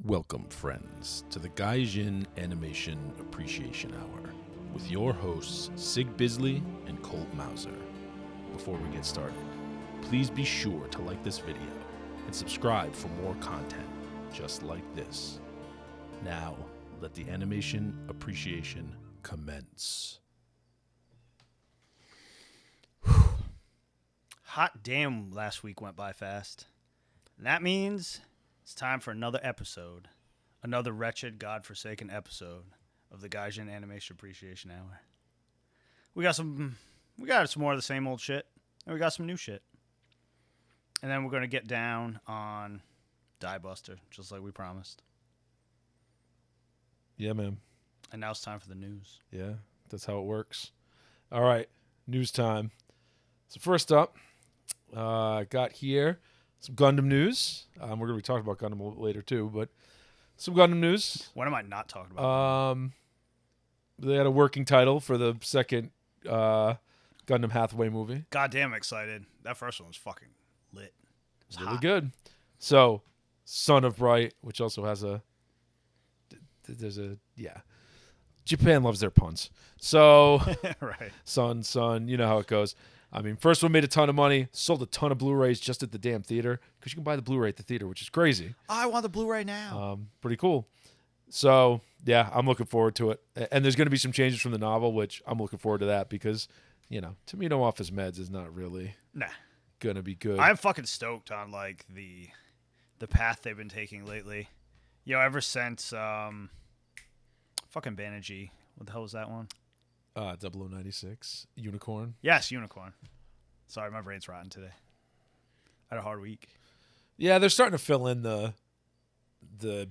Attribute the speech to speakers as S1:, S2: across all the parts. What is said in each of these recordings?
S1: Welcome, friends, to the Gaijin Animation Appreciation Hour with your hosts Sig Bisley and Colt Mauser. Before we get started, please be sure to like this video and subscribe for more content just like this. Now, let the animation appreciation commence.
S2: Hot damn, last week went by fast. And that means it's time for another episode. Another wretched, godforsaken episode of the Gaijin Animation Appreciation Hour. We got some more of the same old shit, and we got some new shit. And then we're going to get down on Diebuster, just like we promised.
S1: Yeah, man.
S2: And now it's time for the news.
S1: Yeah, that's how it works. All right, news time. So first up, got here some Gundam news. We're going to be talking about Gundam a little later too, but some Gundam news.
S2: What am I not talking about?
S1: They had a working title for the second Gundam Hathaway movie.
S2: Goddamn excited. That first one was fucking lit. It was
S1: Really
S2: hot.
S1: good. So, Son of Bright, which also has Japan loves their puns. So,
S2: Right.
S1: son, you know how it goes. I mean, first one made a ton of money, sold a ton of Blu-rays just at the damn theater, because you can buy the Blu-ray at the theater, which is crazy.
S2: I want the Blu-ray now.
S1: Pretty cool. So, yeah, I'm looking forward to it. And there's going to be some changes from the novel, which I'm looking forward to that, because, you know, Tomino off his meds is not really going to be good.
S2: I'm fucking stoked on, like, the path they've been taking lately. You know, ever since fucking Banerjee. What the hell was that one?
S1: 0096, Unicorn.
S2: Yes, Unicorn. Sorry, my brain's rotten today. I had a hard week.
S1: Yeah, they're starting to fill in the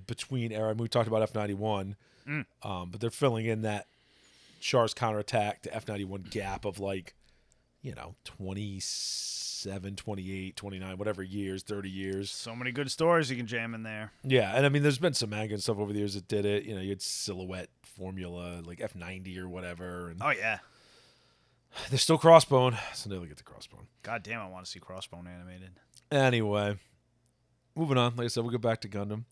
S1: between era. I mean, we talked about F91, but they're filling in that Char's counterattack to F91 gap of, like, you know, 27, 28, 29, whatever years, 30 years.
S2: So many good stories you can jam in there.
S1: Yeah, and I mean, there's been some manga and stuff over the years that did it. You know, you had Silhouette Formula, like F90 or whatever. And
S2: Oh, yeah.
S1: they're still Crossbone, so they'll get the Crossbone.
S2: God damn, I want to see Crossbone animated.
S1: Anyway, moving on. Like I said, we'll go back to Gundam.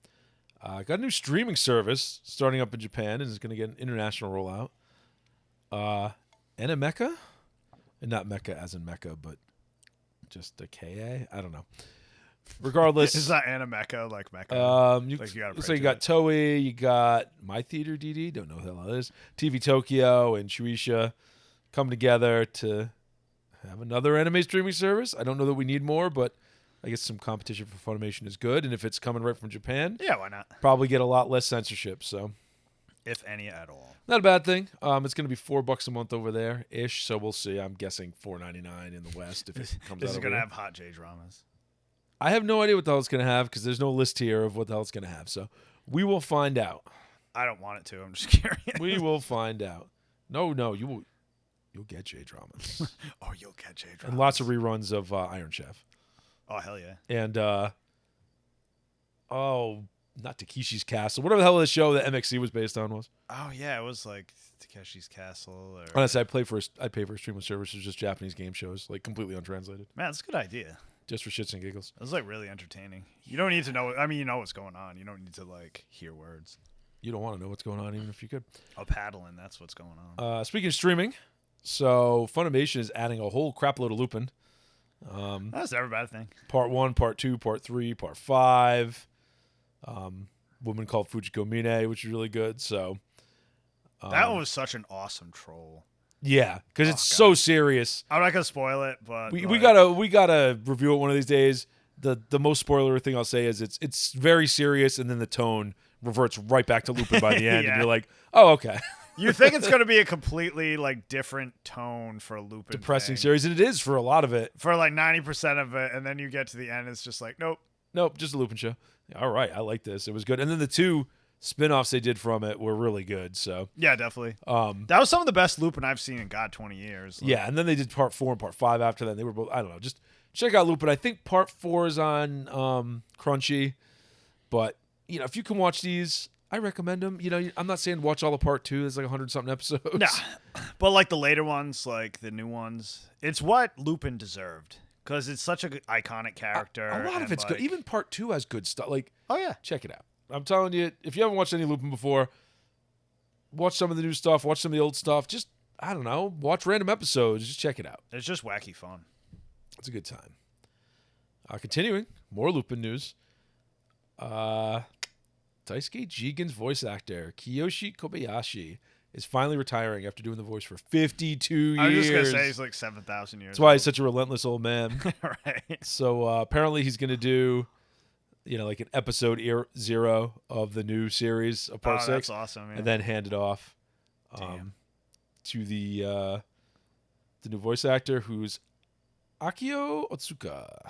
S1: Got a new streaming service starting up in Japan, and is going to get an international rollout. Animecha? And not mecha as in mecha, but just a KA? I don't know. Regardless.
S2: It's not Animecha like Mecha.
S1: You got Toei, you got My Theater DD, don't know who the hell that is, TV Tokyo, and Shueisha come together to have another anime streaming service. I don't know that we need more, but I guess some competition for Funimation is good, and if it's coming right from Japan,
S2: Yeah, why not?
S1: probably get a lot less censorship, so
S2: If any at all.
S1: not a bad thing. It's going to be $4 a month over there ish, so we'll see. I'm guessing $4.99 in the West if it comes
S2: This
S1: out.
S2: is
S1: over
S2: going to
S1: here.
S2: have hot J dramas.
S1: I have no idea what the hell it's going to have because there's no list here of what the hell it's going to have. So we will find out.
S2: I don't want it to. I'm just curious.
S1: We will find out. No, you'll get J dramas
S2: Oh, you'll catch J dramas.
S1: and lots of reruns of Iron Chef
S2: Oh, hell yeah.
S1: and not Takeshi's Castle, whatever the hell the show that MXC was based on was.
S2: Oh, yeah. It was like Takeshi's Castle. Or...
S1: Honestly, I'd pay for a streaming service of just Japanese game shows, like completely untranslated,
S2: Man, that's a good idea.
S1: just for shits and giggles.
S2: It was like really entertaining. You don't need to know. I mean, you know what's going on. You don't need to like hear words.
S1: You don't want to know what's going on, even if you could.
S2: Oh, paddling. That's what's going on.
S1: Speaking of streaming, so Funimation is adding a whole crap load of Lupin.
S2: That's never a bad thing.
S1: Part 1, Part 2, Part 3, Part 5. Woman called Fujiko Mine, which is really good. So
S2: That was such an awesome troll.
S1: yeah, because
S2: Oh,
S1: it's
S2: God.
S1: so serious.
S2: I'm not gonna spoil it, but
S1: We
S2: like,
S1: gotta review it one of these days. The most spoilery thing I'll say is it's very serious, and then the tone reverts right back to Lupin by the end,
S2: Yeah.
S1: and you're like, oh, okay.
S2: You think it's gonna be a completely like different tone for a Lupin
S1: Depressing
S2: thing,
S1: series, and it is for a lot of it.
S2: for like 90% of it, and then you get to the end, it's just like nope.
S1: Nope, just a Lupin show. All right, I like this. It was good. And then the 2 spin-offs they did from it were really good. So
S2: Yeah, definitely. That was some of the best Lupin I've seen in 20 years. Like,
S1: yeah, and then they did Part 4 and Part 5 after that. And they were both, I don't know, just check out Lupin. I think Part 4 is on Crunchy. But, you know, if you can watch these, I recommend them. You know, I'm not saying watch all of Part 2. There's like 100-something episodes.
S2: Nah, but like the later ones, like the new ones, it's what Lupin deserved. Because it's such a iconic character.
S1: A lot of
S2: and,
S1: it's good.
S2: like-
S1: Even Part 2 has good stuff. Like,
S2: Oh, yeah.
S1: check it out. I'm telling you, if you haven't watched any Lupin before, watch some of the new stuff, watch some of the old stuff. Just, I don't know, watch random episodes. Just check it out.
S2: It's just wacky fun.
S1: It's a good time. Continuing, more Lupin news. Daisuke Jigen's voice actor, Kiyoshi Kobayashi, is finally retiring after doing the voice for 52 years.
S2: I was just going to say he's like 7,000 years
S1: That's why
S2: old.
S1: he's such a relentless old man.
S2: Right.
S1: So apparently he's going to do, like an episode 0 of the new series of Part 6.
S2: That's awesome, man.
S1: And then hand it off to the new voice actor, who's Akio Otsuka.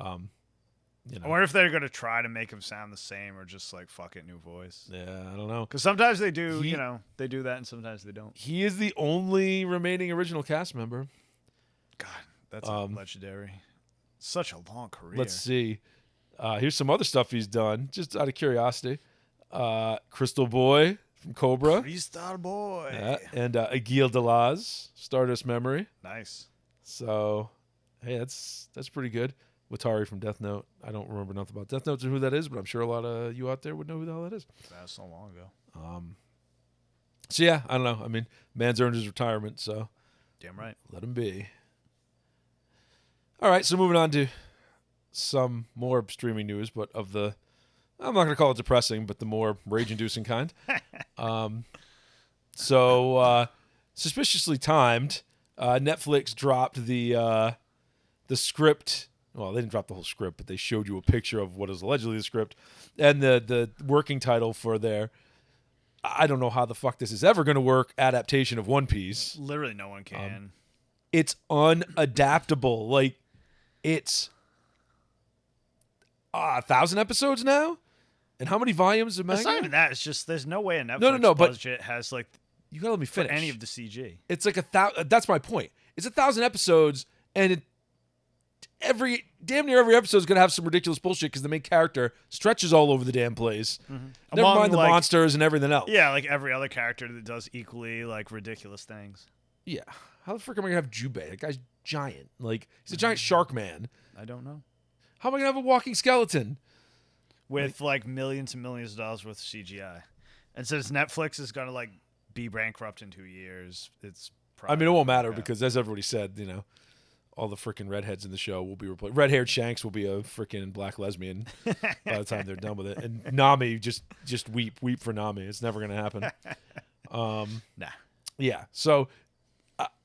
S2: I wonder if they're going to try to make him sound the same or just like, fuck it, new voice.
S1: Yeah, I don't know.
S2: Because sometimes they do, they do that and sometimes they don't.
S1: He is the only remaining original cast member.
S2: God, that's legendary. Such a long career.
S1: Let's see. Here's some other stuff he's done, just out of curiosity. Crystal Boy from Cobra.
S2: Crystal Boy.
S1: Yeah, and Aguil Delaz, Stardust Memory.
S2: Nice.
S1: So, hey, that's pretty good. Watari from Death Note. I don't remember nothing about Death Note or who that is, but I'm sure a lot of you out there would know who the hell that is.
S2: That was so long ago.
S1: So, yeah, I don't know. I mean, man's earned his retirement, so
S2: Damn right.
S1: let him be. All right, so moving on to some more streaming news, but of the, I'm not going to call it depressing, but the more rage-inducing kind. Suspiciously timed, Netflix dropped the script. Well, they didn't drop the whole script, but they showed you a picture of what is allegedly the script and the working title for their, I don't know how the fuck this is ever going to work, adaptation of One Piece.
S2: Literally no one can.
S1: It's unadaptable. Like, it's 1,000 episodes now? And how many volumes of manga?
S2: It's not even that. It's just there's no way a Netflix budget has like
S1: you gotta let me finish
S2: any of the CG.
S1: It's like 1,000. That's my point. It's 1,000 episodes, and damn near every episode is gonna have some ridiculous bullshit because the main character stretches all over the damn place.
S2: Mm-hmm.
S1: Never mind the monsters and everything else.
S2: Yeah, like every other character that does equally like ridiculous things.
S1: Yeah. How the frick am I gonna have Jubei? That guy's giant. Like, he's a giant shark man.
S2: I don't know.
S1: How am I gonna have a walking skeleton?
S2: With like millions and millions of dollars worth of CGI. And since Netflix is gonna like be bankrupt in 2 years, it's probably
S1: it won't matter because as everybody said, all the freaking redheads in the show will be replaced. Red-haired Shanks will be a freaking black lesbian by the time they're done with it. And Nami, just weep for Nami. It's never gonna happen.
S2: Nah.
S1: Yeah. So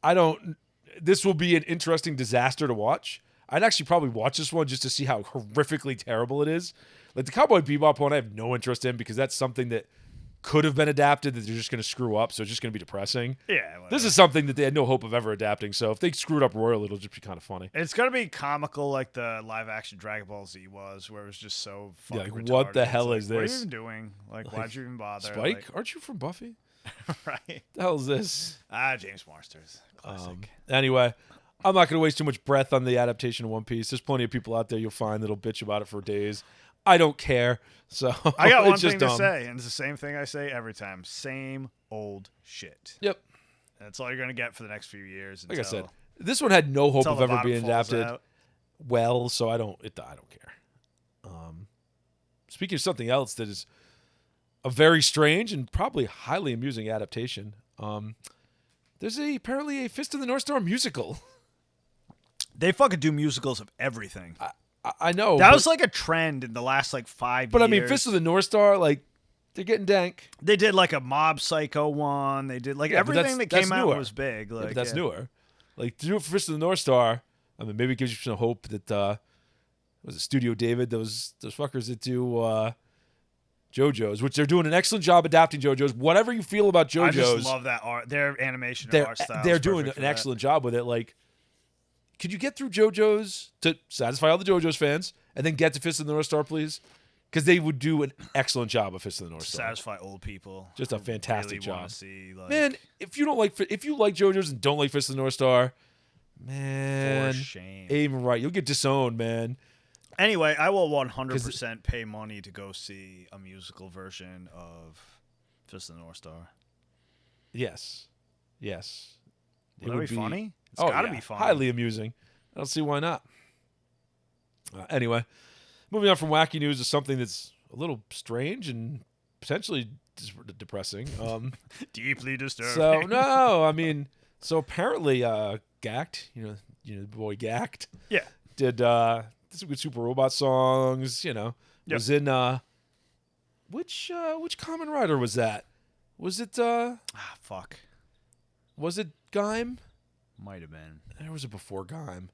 S1: I don't. This will be an interesting disaster to watch. I'd actually probably watch this one just to see how horrifically terrible it is. Like the Cowboy Bebop one, I have no interest in because that's something that could have been adapted that they're just going to screw up, so it's just going to be depressing.
S2: Yeah. Whatever.
S1: This is something that they had no hope of ever adapting, so if they screwed up royal, it'll just be kind of funny.
S2: It's going to be comical like the live-action Dragon Ball Z was, where it was just so fucking retarded.
S1: What the hell is
S2: What are
S1: this?
S2: you even doing? Like, why'd you even bother?
S1: Spike, aren't you from Buffy?
S2: Right.
S1: The hell is this?
S2: James Marsters. Classic.
S1: Anyway, I'm not going to waste too much breath on the adaptation of One Piece. There's plenty of people out there you'll find that'll bitch about it for days. I don't care. So
S2: I got one
S1: it's just
S2: thing to
S1: dumb.
S2: say, and it's the same thing I say every time. Same old shit.
S1: Yep.
S2: That's all you're going to get for the next few years.
S1: Like I said, this one had no hope of ever
S2: bottom
S1: being
S2: falls
S1: adapted
S2: out.
S1: well, so I don't care. Speaking of something else that is a very strange and probably highly amusing adaptation, there's apparently a Fist of the North Star musical.
S2: They fucking do musicals of everything.
S1: I know.
S2: That was like a trend in the last like 5 years.
S1: But I mean, Fist of the North Star, like, they're getting dank.
S2: They did like a Mob Psycho one. They did like everything that came out was big. Like,
S1: but that's newer. Like, to do it for Fist of the North Star, I mean, maybe it gives you some hope that, was it Studio David? Those fuckers that do JoJo's, which they're doing an excellent job adapting JoJo's. Whatever you feel about JoJo's.
S2: I just love that art. Their animation and art style.
S1: They're doing an excellent job with it. Like, could you get through JoJo's to satisfy all the JoJo's fans and then get to Fist of the North Star, please? Because they would do an excellent job of Fist of the North Star.
S2: Satisfy old people.
S1: Just a fantastic
S2: really
S1: job.
S2: See, like,
S1: man, if you like JoJo's and don't like Fist of the North Star, man,
S2: for shame.
S1: Aim right. You'll get disowned, man.
S2: Anyway, I will 100% pay money to go see a musical version of Fist of the North Star.
S1: Yes.
S2: Would that be funny? It's
S1: got
S2: to be funny.
S1: Highly amusing. I don't see why not. Anyway, moving on from wacky news to something that's a little strange and potentially depressing.
S2: Deeply disturbing.
S1: So no, I mean, so apparently, Gact, the boy Gact,
S2: Yeah.
S1: did some good Super Robot songs.
S2: Yep.
S1: Was in which Kamen Rider was that? Was it
S2: Fuck.
S1: was it Gaim?
S2: Might have been.
S1: Or was it before Gaim?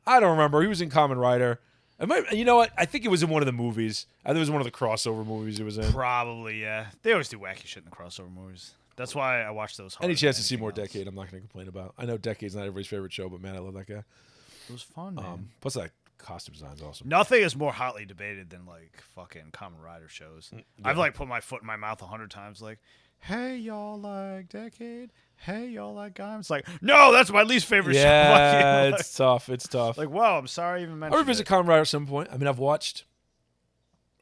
S1: I don't remember. He was in Kamen Rider. You know what? I think it was in one of the movies. I think it was one of the crossover movies it was in.
S2: Probably, yeah. They always do wacky shit in the crossover movies. That's why I watch those.
S1: Any chance to see more Decade, I'm not going to complain about. I know Decade's not everybody's favorite show, but man, I love that guy.
S2: It was fun, man.
S1: Plus, that costume design's awesome.
S2: Nothing is more hotly debated than like fucking Kamen Rider shows.
S1: Yeah.
S2: I've like put my foot in my mouth 100 times. Like, hey, y'all like Decade? Hey, y'all like Gaim? It's like, no, that's my least favorite show. Fuck you.
S1: Yeah,
S2: Like,
S1: it's tough. It's tough.
S2: like, wow, I'm sorry I even mentioned
S1: I'll revisit Kamen Rider at some point. I mean, I watched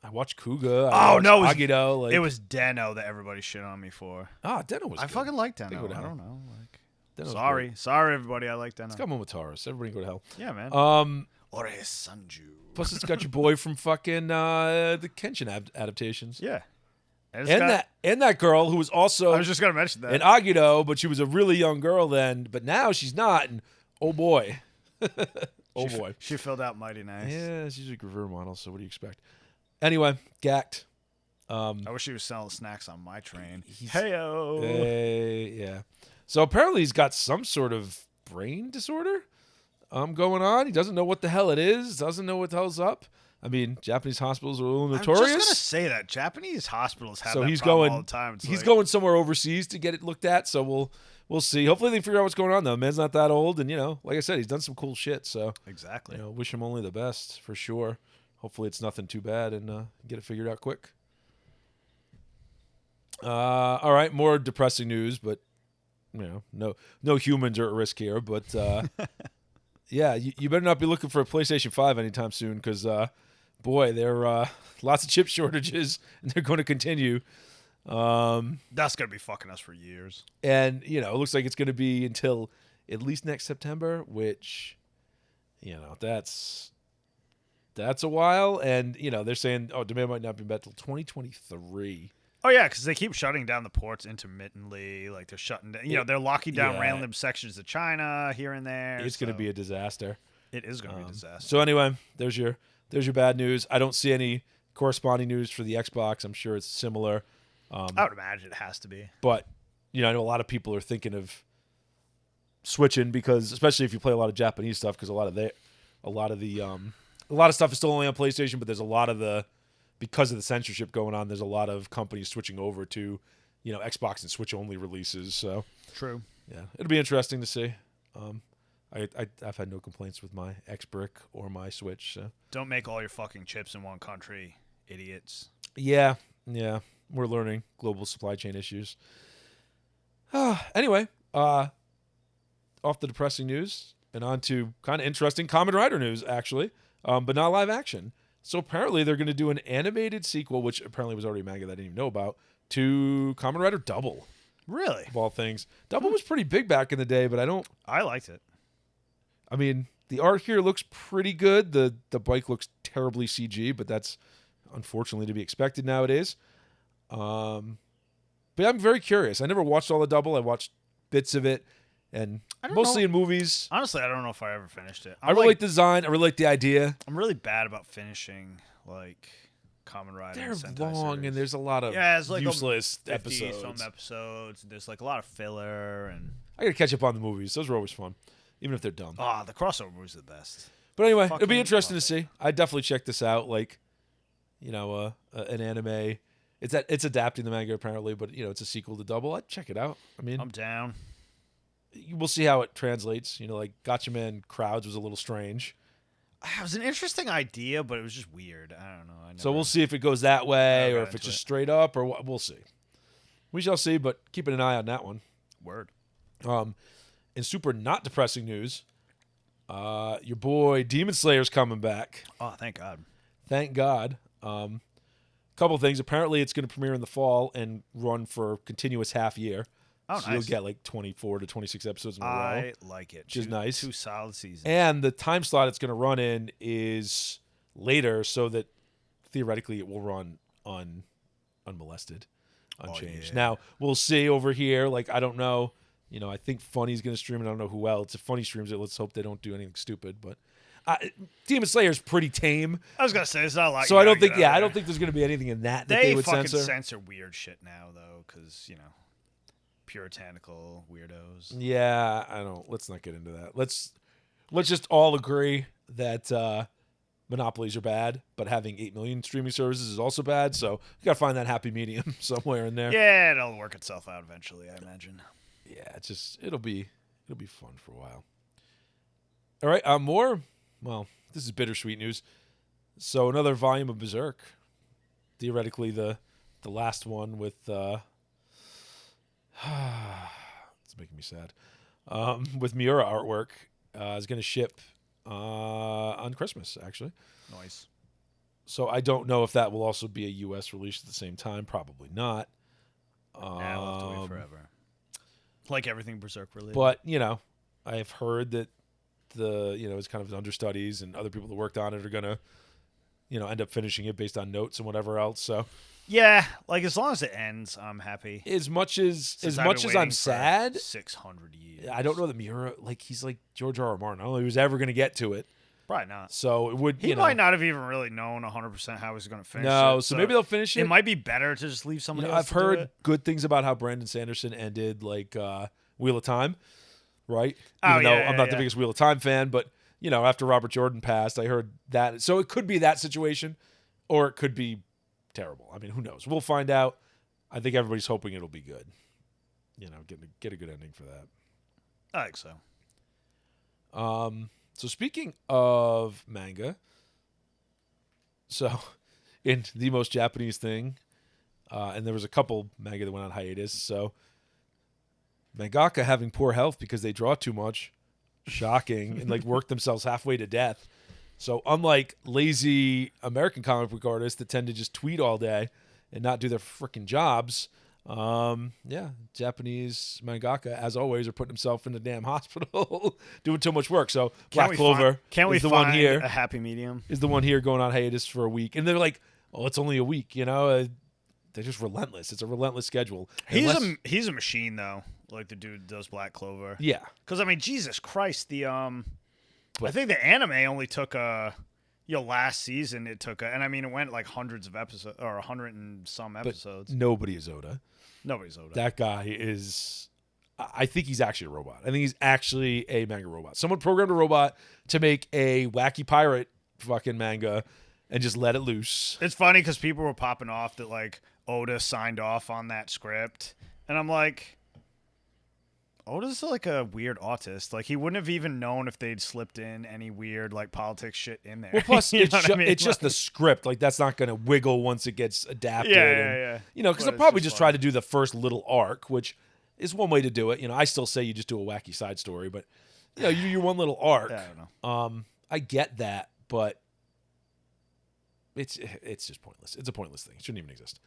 S1: Kuga.
S2: No,
S1: Agito.
S2: it was Deno that everybody shit on me for.
S1: Deno was
S2: I
S1: good.
S2: fucking like
S1: They go
S2: Deno.
S1: to
S2: I
S1: hell.
S2: don't know. Like,
S1: Deno's
S2: sorry, everybody. I like Deno.
S1: It's got Momotaros. Everybody can go to hell.
S2: Yeah, man. Ore Sanju.
S1: Plus, it's got your boy from fucking the Kenshin adaptations.
S2: Yeah.
S1: And that girl who was also
S2: I was just gonna mention that.
S1: in Agito, but she was a really young girl then. But now she's not. And oh boy, boy,
S2: she filled out mighty nice.
S1: yeah, she's a Gravure model. So what do you expect? Anyway, Gact.
S2: I wish he was selling snacks on my train. Heyo.
S1: Yeah. So apparently he's got some sort of brain disorder going on. He doesn't know what the hell it is. Doesn't know what the hell's up. I mean, Japanese hospitals are a little notorious.
S2: I'm just gonna say that Japanese hospitals have
S1: So
S2: that
S1: he's
S2: problem
S1: going
S2: all the time. It's
S1: he's
S2: like,
S1: going somewhere overseas to get it looked at. So we'll see. Hopefully they figure out what's going on though. Man's not that old, and like I said, he's done some cool shit. So
S2: exactly.
S1: wish him only the best for sure. Hopefully it's nothing too bad and get it figured out quick. All right, more depressing news, but no humans are at risk here. But yeah, you better not be looking for a PlayStation 5 anytime soon because boy, there are lots of chip shortages and they're going to continue.
S2: That's gonna be fucking us for years.
S1: And it looks like it's going to be until at least next September, which that's a while. And they're saying demand might not be met till 2023.
S2: Oh yeah, because they keep shutting down the ports intermittently. Like they're shutting down. They're locking down random sections of China here and there.
S1: It's going to be a disaster.
S2: It is going to be a disaster.
S1: So anyway, there's your bad news. I don't see any corresponding news for the Xbox. I'm sure it's similar.
S2: I would imagine it has to be.
S1: But I know a lot of people are thinking of switching because, especially if you play a lot of Japanese stuff, because a lot of stuff is still only on PlayStation. But there's because of the censorship going on, there's a lot of companies switching over to, Xbox and Switch only releases. So
S2: true.
S1: Yeah, it'll be interesting to see. I've had no complaints with my X-Brick or my Switch. So.
S2: Don't make all your fucking chips in one country, idiots.
S1: Yeah, we're learning global supply chain issues. Anyway, off the depressing news and on to kind of interesting Kamen Rider news, actually, but not live action. So apparently they're going to do an animated sequel, which apparently was already a manga that I didn't even know about, to Kamen Rider Double.
S2: Really?
S1: Of all things. Double was pretty big back in the day, but
S2: I liked it.
S1: I mean, the art here looks pretty good. The bike looks terribly CG, but that's unfortunately to be expected nowadays. But I'm very curious. I never watched all the Double. I watched bits of it, and mostly in movies.
S2: Honestly, I don't know if I ever finished it.
S1: I really like the design. I really like the idea.
S2: I'm really bad about finishing like Kamen Rider.
S1: They're long, and there's a lot of useless episodes.
S2: Some episodes. There's like a lot of filler, and
S1: I gotta catch up on the movies. Those are always fun, even if they're dumb.
S2: The crossover movies are the best.
S1: But anyway, it'll be interesting to see. I'd definitely check this out. Like, an anime. It's adapting the manga apparently, but it's a sequel to Double. I'd check it out. I mean,
S2: I'm down.
S1: We'll see how it translates. Like Gatchaman Crowds was a little strange.
S2: It was an interesting idea, but it was just weird. I don't know.
S1: So we'll see if it goes that way or if it's just straight up or what. We'll see. We shall see, but keeping an eye on that one.
S2: Word.
S1: In super not depressing news, your boy Demon Slayer's coming back.
S2: Oh, thank God.
S1: Thank God. Couple things. Apparently, it's going to premiere in the fall and run for continuous half year.
S2: Oh,
S1: so
S2: nice.
S1: You'll get like 24 to 26 episodes in a row.
S2: I like it.
S1: Which is nice.
S2: 2 solid seasons.
S1: And the time slot it's going to run in is later so that theoretically it will run unmolested, unchanged.
S2: yeah.
S1: Now we'll see over here. Like I don't know. I think Funny's going to stream it. I don't know who else. If Funny streams it, let's hope they don't do anything stupid. But Demon Slayer's pretty tame.
S2: I was gonna say it's not like.
S1: So I don't think. Yeah, I don't think there's going to be anything in that they would
S2: fucking
S1: censor.
S2: weird shit now though, because puritanical weirdos.
S1: Yeah, I don't. Let's not get into that. Let's just all agree that monopolies are bad, but having 8 million streaming services is also bad. So you got to find that happy medium somewhere in there.
S2: Yeah, it'll work itself out eventually, I imagine.
S1: Yeah, it'll be fun for a while. All right, more. Well, this is bittersweet news. So another volume of Berserk, theoretically the last one with. It's making me sad. With Miura artwork, is going to ship on Christmas, actually.
S2: Nice.
S1: So I don't know if that will also be a U.S. release at the same time. Probably not.
S2: We'll have to wait forever. Like everything Berserk related.
S1: But, I have heard that it's kind of understudies and other people that worked on it are going to, end up finishing it based on notes and whatever else. So
S2: yeah, like as long as it ends, I'm happy.
S1: As much as I'm sad,
S2: 600 years.
S1: I don't know that Miura, he's like George R.R. Martin. I don't know if he was ever going to get to it.
S2: Probably not.
S1: So it would.
S2: He might not have even really known 100% how he's going to finish.
S1: No,
S2: it,
S1: so maybe they'll finish it.
S2: It might be better to just leave somebody else.
S1: I've heard good things about how Brandon Sanderson ended Wheel of Time, right? Even though I'm not the biggest Wheel of Time fan, but after Robert Jordan passed, I heard that. So it could be that situation, or it could be terrible. I mean, who knows? We'll find out. I think everybody's hoping it'll be good. Get a good ending for that.
S2: I think so.
S1: So speaking of manga, so in the most Japanese thing, and there was a couple manga that went on hiatus. So mangaka having poor health because they draw too much, shocking, and work themselves halfway to death. So unlike lazy American comic book artists that tend to just tweet all day and not do their freaking jobs, Japanese mangaka, as always, are putting themselves in the damn hospital doing too much work. So Black Clover is the one here.
S2: A happy medium
S1: is the one here going on hiatus for a week, and they're like, "Oh, it's only a week," They're just relentless. It's a relentless schedule.
S2: He's a machine though, like the dude does Black Clover.
S1: Yeah,
S2: because I mean, Jesus Christ, I think the anime only took last season it took and I mean it went like hundreds of episodes or 100 and some episodes.
S1: Nobody is Oda.
S2: Nobody's Oda.
S1: That guy is. I think he's actually a robot. I think he's actually a manga robot. Someone programmed a robot to make a wacky pirate fucking manga and just let it loose.
S2: It's funny because people were popping off that Oda signed off on that script, and I'm like, Oda's like a weird autist. He wouldn't have even known if they'd slipped in any weird politics shit in there.
S1: Well, plus it's just the script. That's not going to wiggle once it gets adapted.
S2: Yeah.
S1: Because they'll probably just try to do the first little arc, which is one way to do it. I still say you just do a wacky side story, but you do your one little arc.
S2: Yeah, I don't know.
S1: I get that, but it's just pointless. It's a pointless thing. It shouldn't even exist.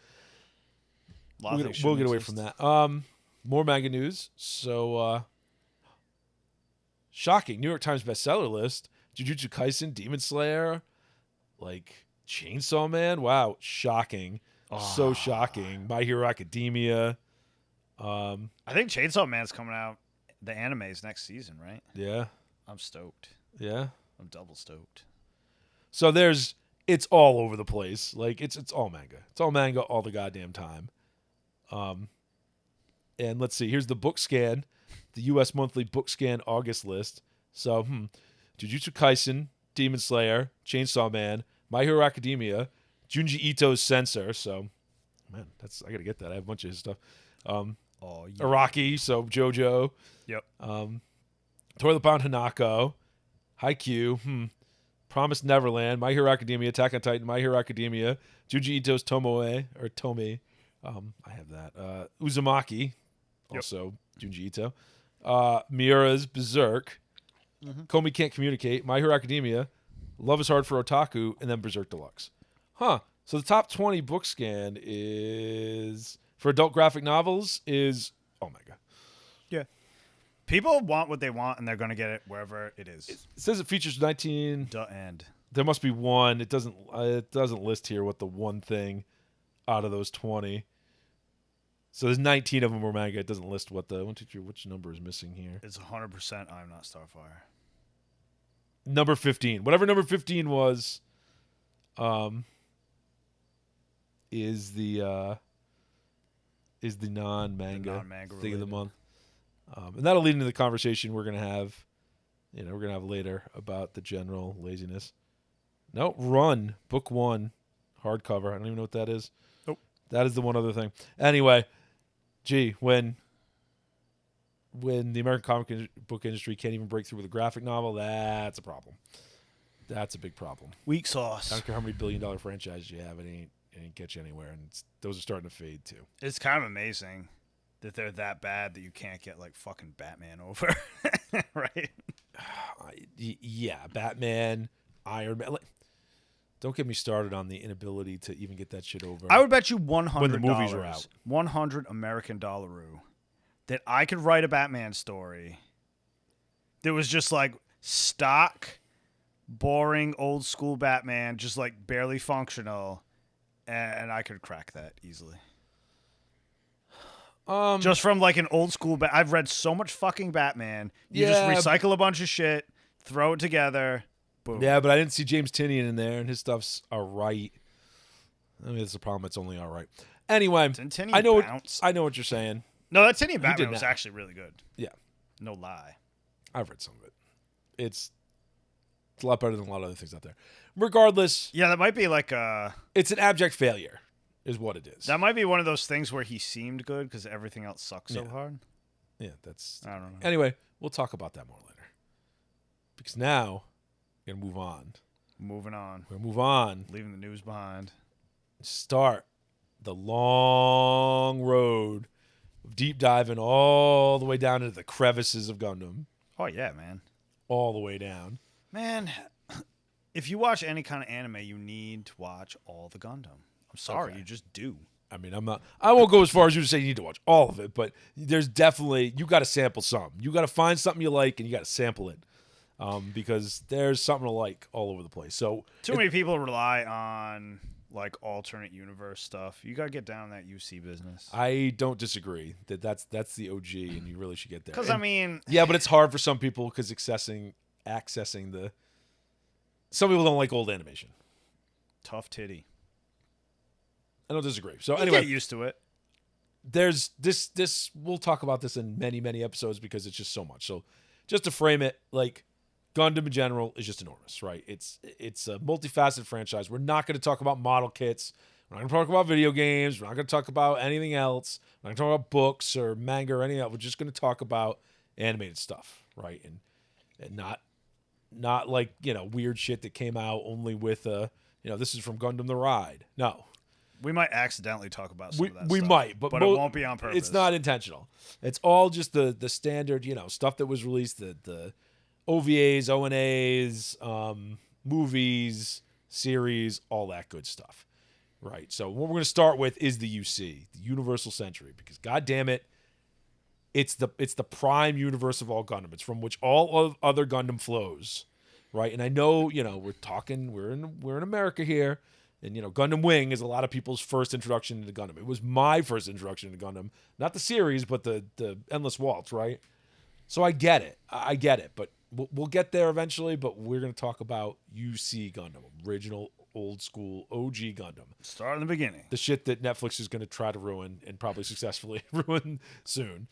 S1: We'll get away from that. More manga news. So, shocking. New York Times bestseller list. Jujutsu Kaisen, Demon Slayer, Chainsaw Man. Wow. Shocking. So shocking. My Hero Academia.
S2: I think Chainsaw Man's coming out. The anime's next season, right?
S1: Yeah.
S2: I'm stoked.
S1: Yeah.
S2: I'm double stoked.
S1: So it's all over the place. It's all manga. It's all manga all the goddamn time. And let's see, here's the book scan, the U.S. monthly book scan August list. So, Jujutsu Kaisen, Demon Slayer, Chainsaw Man, My Hero Academia, Junji Ito's Censor. So, man, I got to get that. I have a bunch of his stuff. Araki, so JoJo.
S2: Yep.
S1: Toilet Bound Hanako, Haikyuu, Promised Neverland, My Hero Academia, Attack on Titan, My Hero Academia, Junji Ito's Tomei. I have that. Uzumaki, also Junji Ito. Miura's Berserk. Komi Can't Communicate. My Hero Academia. Love is Hard for Otaku. And then Berserk Deluxe. So the top 20 book scan is, for adult graphic novels, is manga.
S2: Yeah. People want what they want, and they're going to get it wherever it is.
S1: It says it features 19.
S2: The end.
S1: There must be one. It doesn't list here what the one thing. out of those 20. So there's 19 of them were manga. It doesn't list what the 1, 2, 3. Which number is missing here?
S2: It's 100% I'm Not Starfire.
S1: Number 15. Whatever number 15 was, is the non-manga,
S2: non-manga
S1: thing of the
S2: related.
S1: month. And that'll lead into the conversation we're gonna have. We're gonna have later about the general laziness. No, Run, book 1, hardcover. I don't even know what that is.
S2: Nope.
S1: That is the one other thing. Anyway, when the American comic book industry can't even break through with a graphic novel, that's a problem. That's a big problem.
S2: Weak
S1: I
S2: sauce.
S1: don't care how many billion-dollar franchises you have, it ain't get you anywhere, and those are starting to fade too.
S2: It's kind of amazing that they're that bad that you can't get like fucking Batman over, right?
S1: Yeah, Batman, Iron Man. Don't get me started on the inability to even get that shit over.
S2: I would bet you $100
S1: when the movies are out.
S2: 100 American dollaroo that I could write a Batman story that was just like stock, boring, old school Batman, just like barely functional, and I could crack that easily. Just from like an old school I've read so much fucking Batman. You just recycle a bunch of shit, throw it together, boom.
S1: Yeah, but I didn't see James Tynion in there, and his stuff's all right. I mean, that's the problem. It's only all right. Anyway, I know what you're saying.
S2: No, that Tynion Batman was actually really good.
S1: Yeah.
S2: No lie.
S1: I've read some of it. It's a lot better than a lot of other things out there. Regardless.
S2: Yeah, that might be like
S1: it's an abject failure is what it is.
S2: That might be one of those things where he seemed good because everything else sucks so hard.
S1: Yeah, that's...
S2: I don't know.
S1: Anyway, we'll talk about that more later. Because now, we're going to move on.
S2: Moving on.
S1: We're going to move on.
S2: Leaving the news behind.
S1: Start the long road of deep diving all the way down into the crevices of Gundam.
S2: Oh, yeah, man. All
S1: the way down.
S2: Man, if you watch any kind of anime, you need to watch all the Gundam. I'm sorry, you just do.
S1: I mean, I won't go as far as you to say you need to watch all of it, but there's definitely, you got to sample some. You got to find something you like and you got to sample it. Because there's something to like all over the place. So
S2: too many people rely on like alternate universe stuff. You got to get down that UC business.
S1: I don't disagree that's the OG and you really should get there.
S2: Because I mean,
S1: yeah, but it's hard for some people because accessing some people don't like old animation.
S2: Tough titty.
S1: I don't disagree. So
S2: you
S1: anyway,
S2: get used to it.
S1: There's this. We'll talk about this in many episodes because it's just so much. So just to frame it, like Gundam in general is just enormous, right? It's a multifaceted franchise. We're not going to talk about model kits. We're not going to talk about video games. We're not going to talk about anything else. We're not going to talk about books or manga or anything else. We're just going to talk about animated stuff, right? And not like, weird shit that came out only with this is from Gundam the Ride. No.
S2: We might accidentally talk about some of that
S1: we
S2: stuff.
S1: might, but
S2: it won't be on purpose.
S1: It's not intentional. It's all just the standard, stuff that was released, the OVAs, ONAs, movies, series, all that good stuff. Right. So what we're going to start with is the UC, the Universal Century, because God damn it, it's the prime universe of all Gundam. It's from which all of other Gundam flows. Right. And I know, we're in America here. And, Gundam Wing is a lot of people's first introduction into Gundam. It was my first introduction to Gundam. Not the series, but the Endless Waltz, right? So I get it. But we'll get there eventually. But we're going to talk about UC Gundam, original, old school, OG Gundam.
S2: Start in the beginning.
S1: The shit that Netflix is going to try to ruin and probably successfully ruin soon.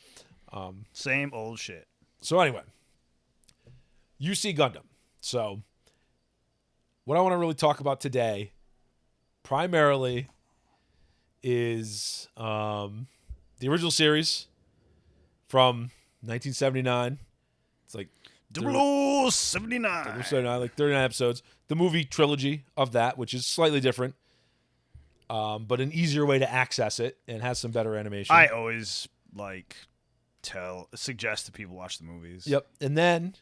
S2: Same old shit.
S1: So anyway, UC Gundam. So what I want to really talk about today primarily is the original series from 1979. It's like
S2: 79.
S1: 79, like 39 episodes. The movie trilogy of that, which is slightly different, but an easier way to access it and has some better animation.
S2: I always suggest that people watch the movies.
S1: Yep, and then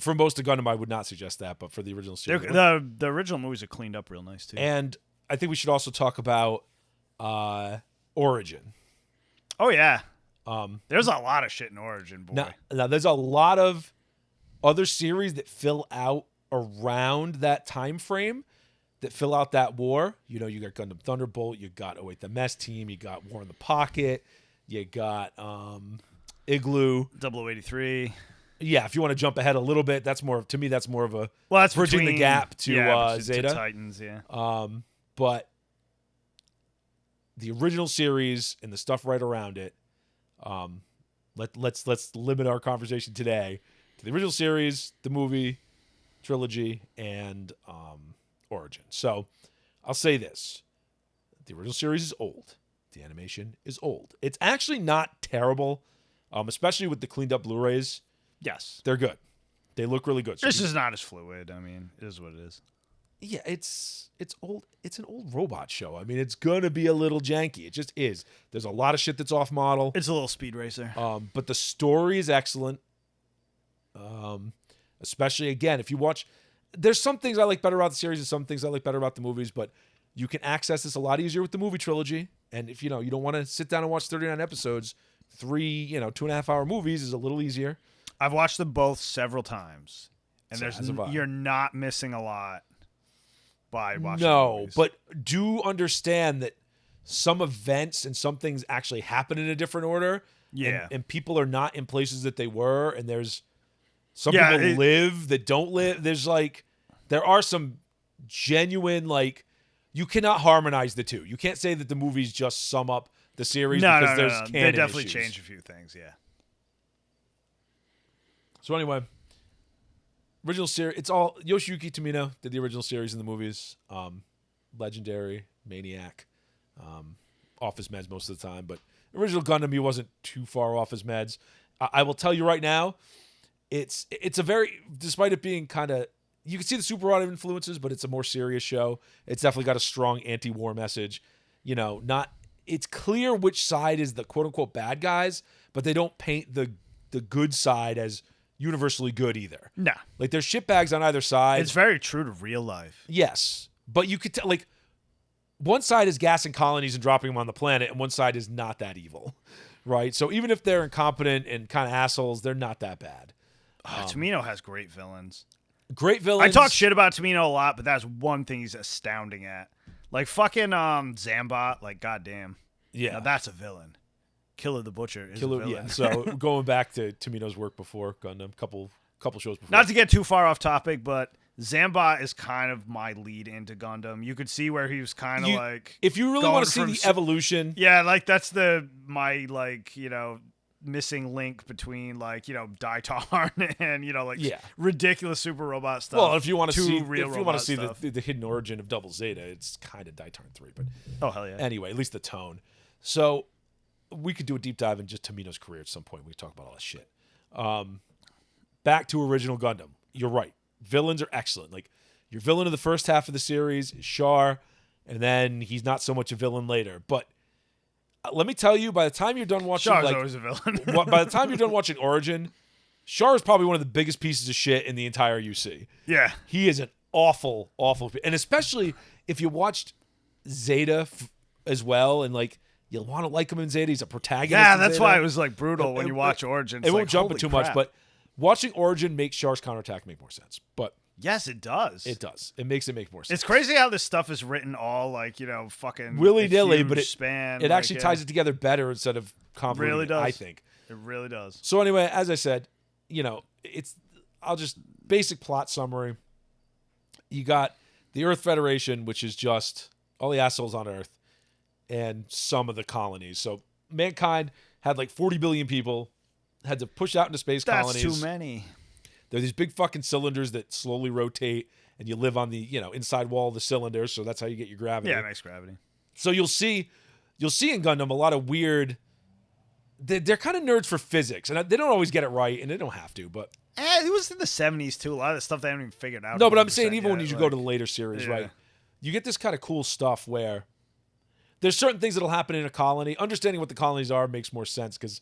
S1: for most of Gundam I would not suggest that, but for the original series,
S2: the original movies are cleaned up real nice too.
S1: And I think we should also talk about Origin.
S2: Oh, yeah. There's a lot of shit in Origin, boy.
S1: Now, there's a lot of other series that fill out around that time frame that fill out that war. You know, you got Gundam Thunderbolt, you got the Mess Team, you got War in the Pocket, you got Igloo,
S2: 0083.
S1: Yeah, if you want to jump ahead a little bit, that's more of a
S2: that's
S1: bridging the gap to Zeta.
S2: To Titans, yeah.
S1: But the original series and the stuff right around it. Let's limit our conversation today to the original series, the movie, trilogy, and Origin. So I'll say this: the original series is old. The animation is old. It's actually not terrible, especially with the cleaned up Blu-rays.
S2: Yes,
S1: they're good. They look really good. So
S2: this is not as fluid. I mean, it is what it is.
S1: Yeah, it's old. It's an old robot show. I mean, it's gonna be a little janky. It just is. There's a lot of shit that's off model.
S2: It's a little speed racer.
S1: But the story is excellent. Especially again, if you watch, there's some things I like better about the series and some things I like better about the movies. But you can access this a lot easier with the movie trilogy. And if you don't want to sit down and watch 39 episodes, 3 2.5 hour movies is a little easier.
S2: I've watched them both several times, and you're not missing a lot by watching.
S1: No, but do understand that some events and some things actually happen in a different order.
S2: Yeah,
S1: and people are not in places that they were, and there's some people live that don't live. There are some genuine you cannot harmonize the two. You can't say that the movies just sum up the series because there's canon
S2: They definitely
S1: issues.
S2: change a few things. Yeah.
S1: So anyway, original series. It's all Yoshiyuki Tomino did the original series in the movies. Legendary, Maniac, off his meds most of the time. But original Gundam, he wasn't too far off his meds. I will tell you right now, it's a very, despite it being kind of, you can see the super rod influences, but it's a more serious show. It's definitely got a strong anti-war message. It's clear which side is the quote unquote bad guys, but they don't paint the good side as universally good either.
S2: No.
S1: There's shitbags on either side.
S2: It's very true to real life.
S1: Yes. But you could tell, one side is gassing colonies and dropping them on the planet, and one side is not that evil, right? So even if they're incompetent and kind of assholes, they're not that bad.
S2: Tomino has great villains.
S1: Great villains.
S2: I talk shit about Tomino a lot, but that's one thing he's astounding at. Fucking Zambot, goddamn.
S1: Yeah.
S2: Now that's a villain. Killer the Butcher is a villain.
S1: Yeah. So going back to Tomino's work before Gundam, couple shows before.
S2: Not to get too far off topic, but Zambot is kind of my lead into Gundam. You could see where he was kind of
S1: if you really want to see the evolution.
S2: Yeah, that's my missing link between Daitarn and ridiculous super robot stuff.
S1: Well, if you want to see
S2: stuff.
S1: the hidden origin of Double Zeta, it's kind of Daitarn 3, but
S2: oh hell yeah.
S1: Anyway, at least the tone. So we could do a deep dive in just Tomino's career at some point. We talk about all that shit. Back to original Gundam. You're right. Villains are excellent. Your villain of the first half of the series is Char, and then he's not so much a villain later. But let me tell you, by the time you're done watching,
S2: Char's always a villain.
S1: by the time you're done watching Origin, Char is probably one of the biggest pieces of shit in the entire UC.
S2: Yeah,
S1: he is an awful, and especially if you watched Zeta as well, and you'll want to like him in Zeta. He's a protagonist.
S2: Yeah, that's why it was brutal when you watch Origin.
S1: It won't jump it too much, but watching Origin makes Char's counterattack make more sense. But
S2: yes, it does.
S1: It does. It makes it make more sense.
S2: It's crazy how this stuff is written all fucking
S1: willy-nilly, but
S2: it
S1: actually ties it together better instead of convoluted.
S2: Really does.
S1: I think
S2: it really does.
S1: So anyway, as I said, I'll just basic plot summary. You got the Earth Federation, which is just all the assholes on Earth, and some of the colonies. So mankind had 40 billion people, had to push out into space colonies.
S2: That's too many.
S1: They're these big fucking cylinders that slowly rotate, and you live on the inside wall of the cylinder, so that's how you get your gravity.
S2: Yeah, it makes gravity.
S1: So you'll see in Gundam a lot of weird. They're kind of nerds for physics, and they don't always get it right, and they don't have to. But
S2: it was in the 70s too. A lot of the stuff they haven't even figured out.
S1: No, but I'm saying even when you go to the later series, right? You get this kind of cool stuff where there's certain things that'll happen in a colony. Understanding what the colonies are makes more sense because.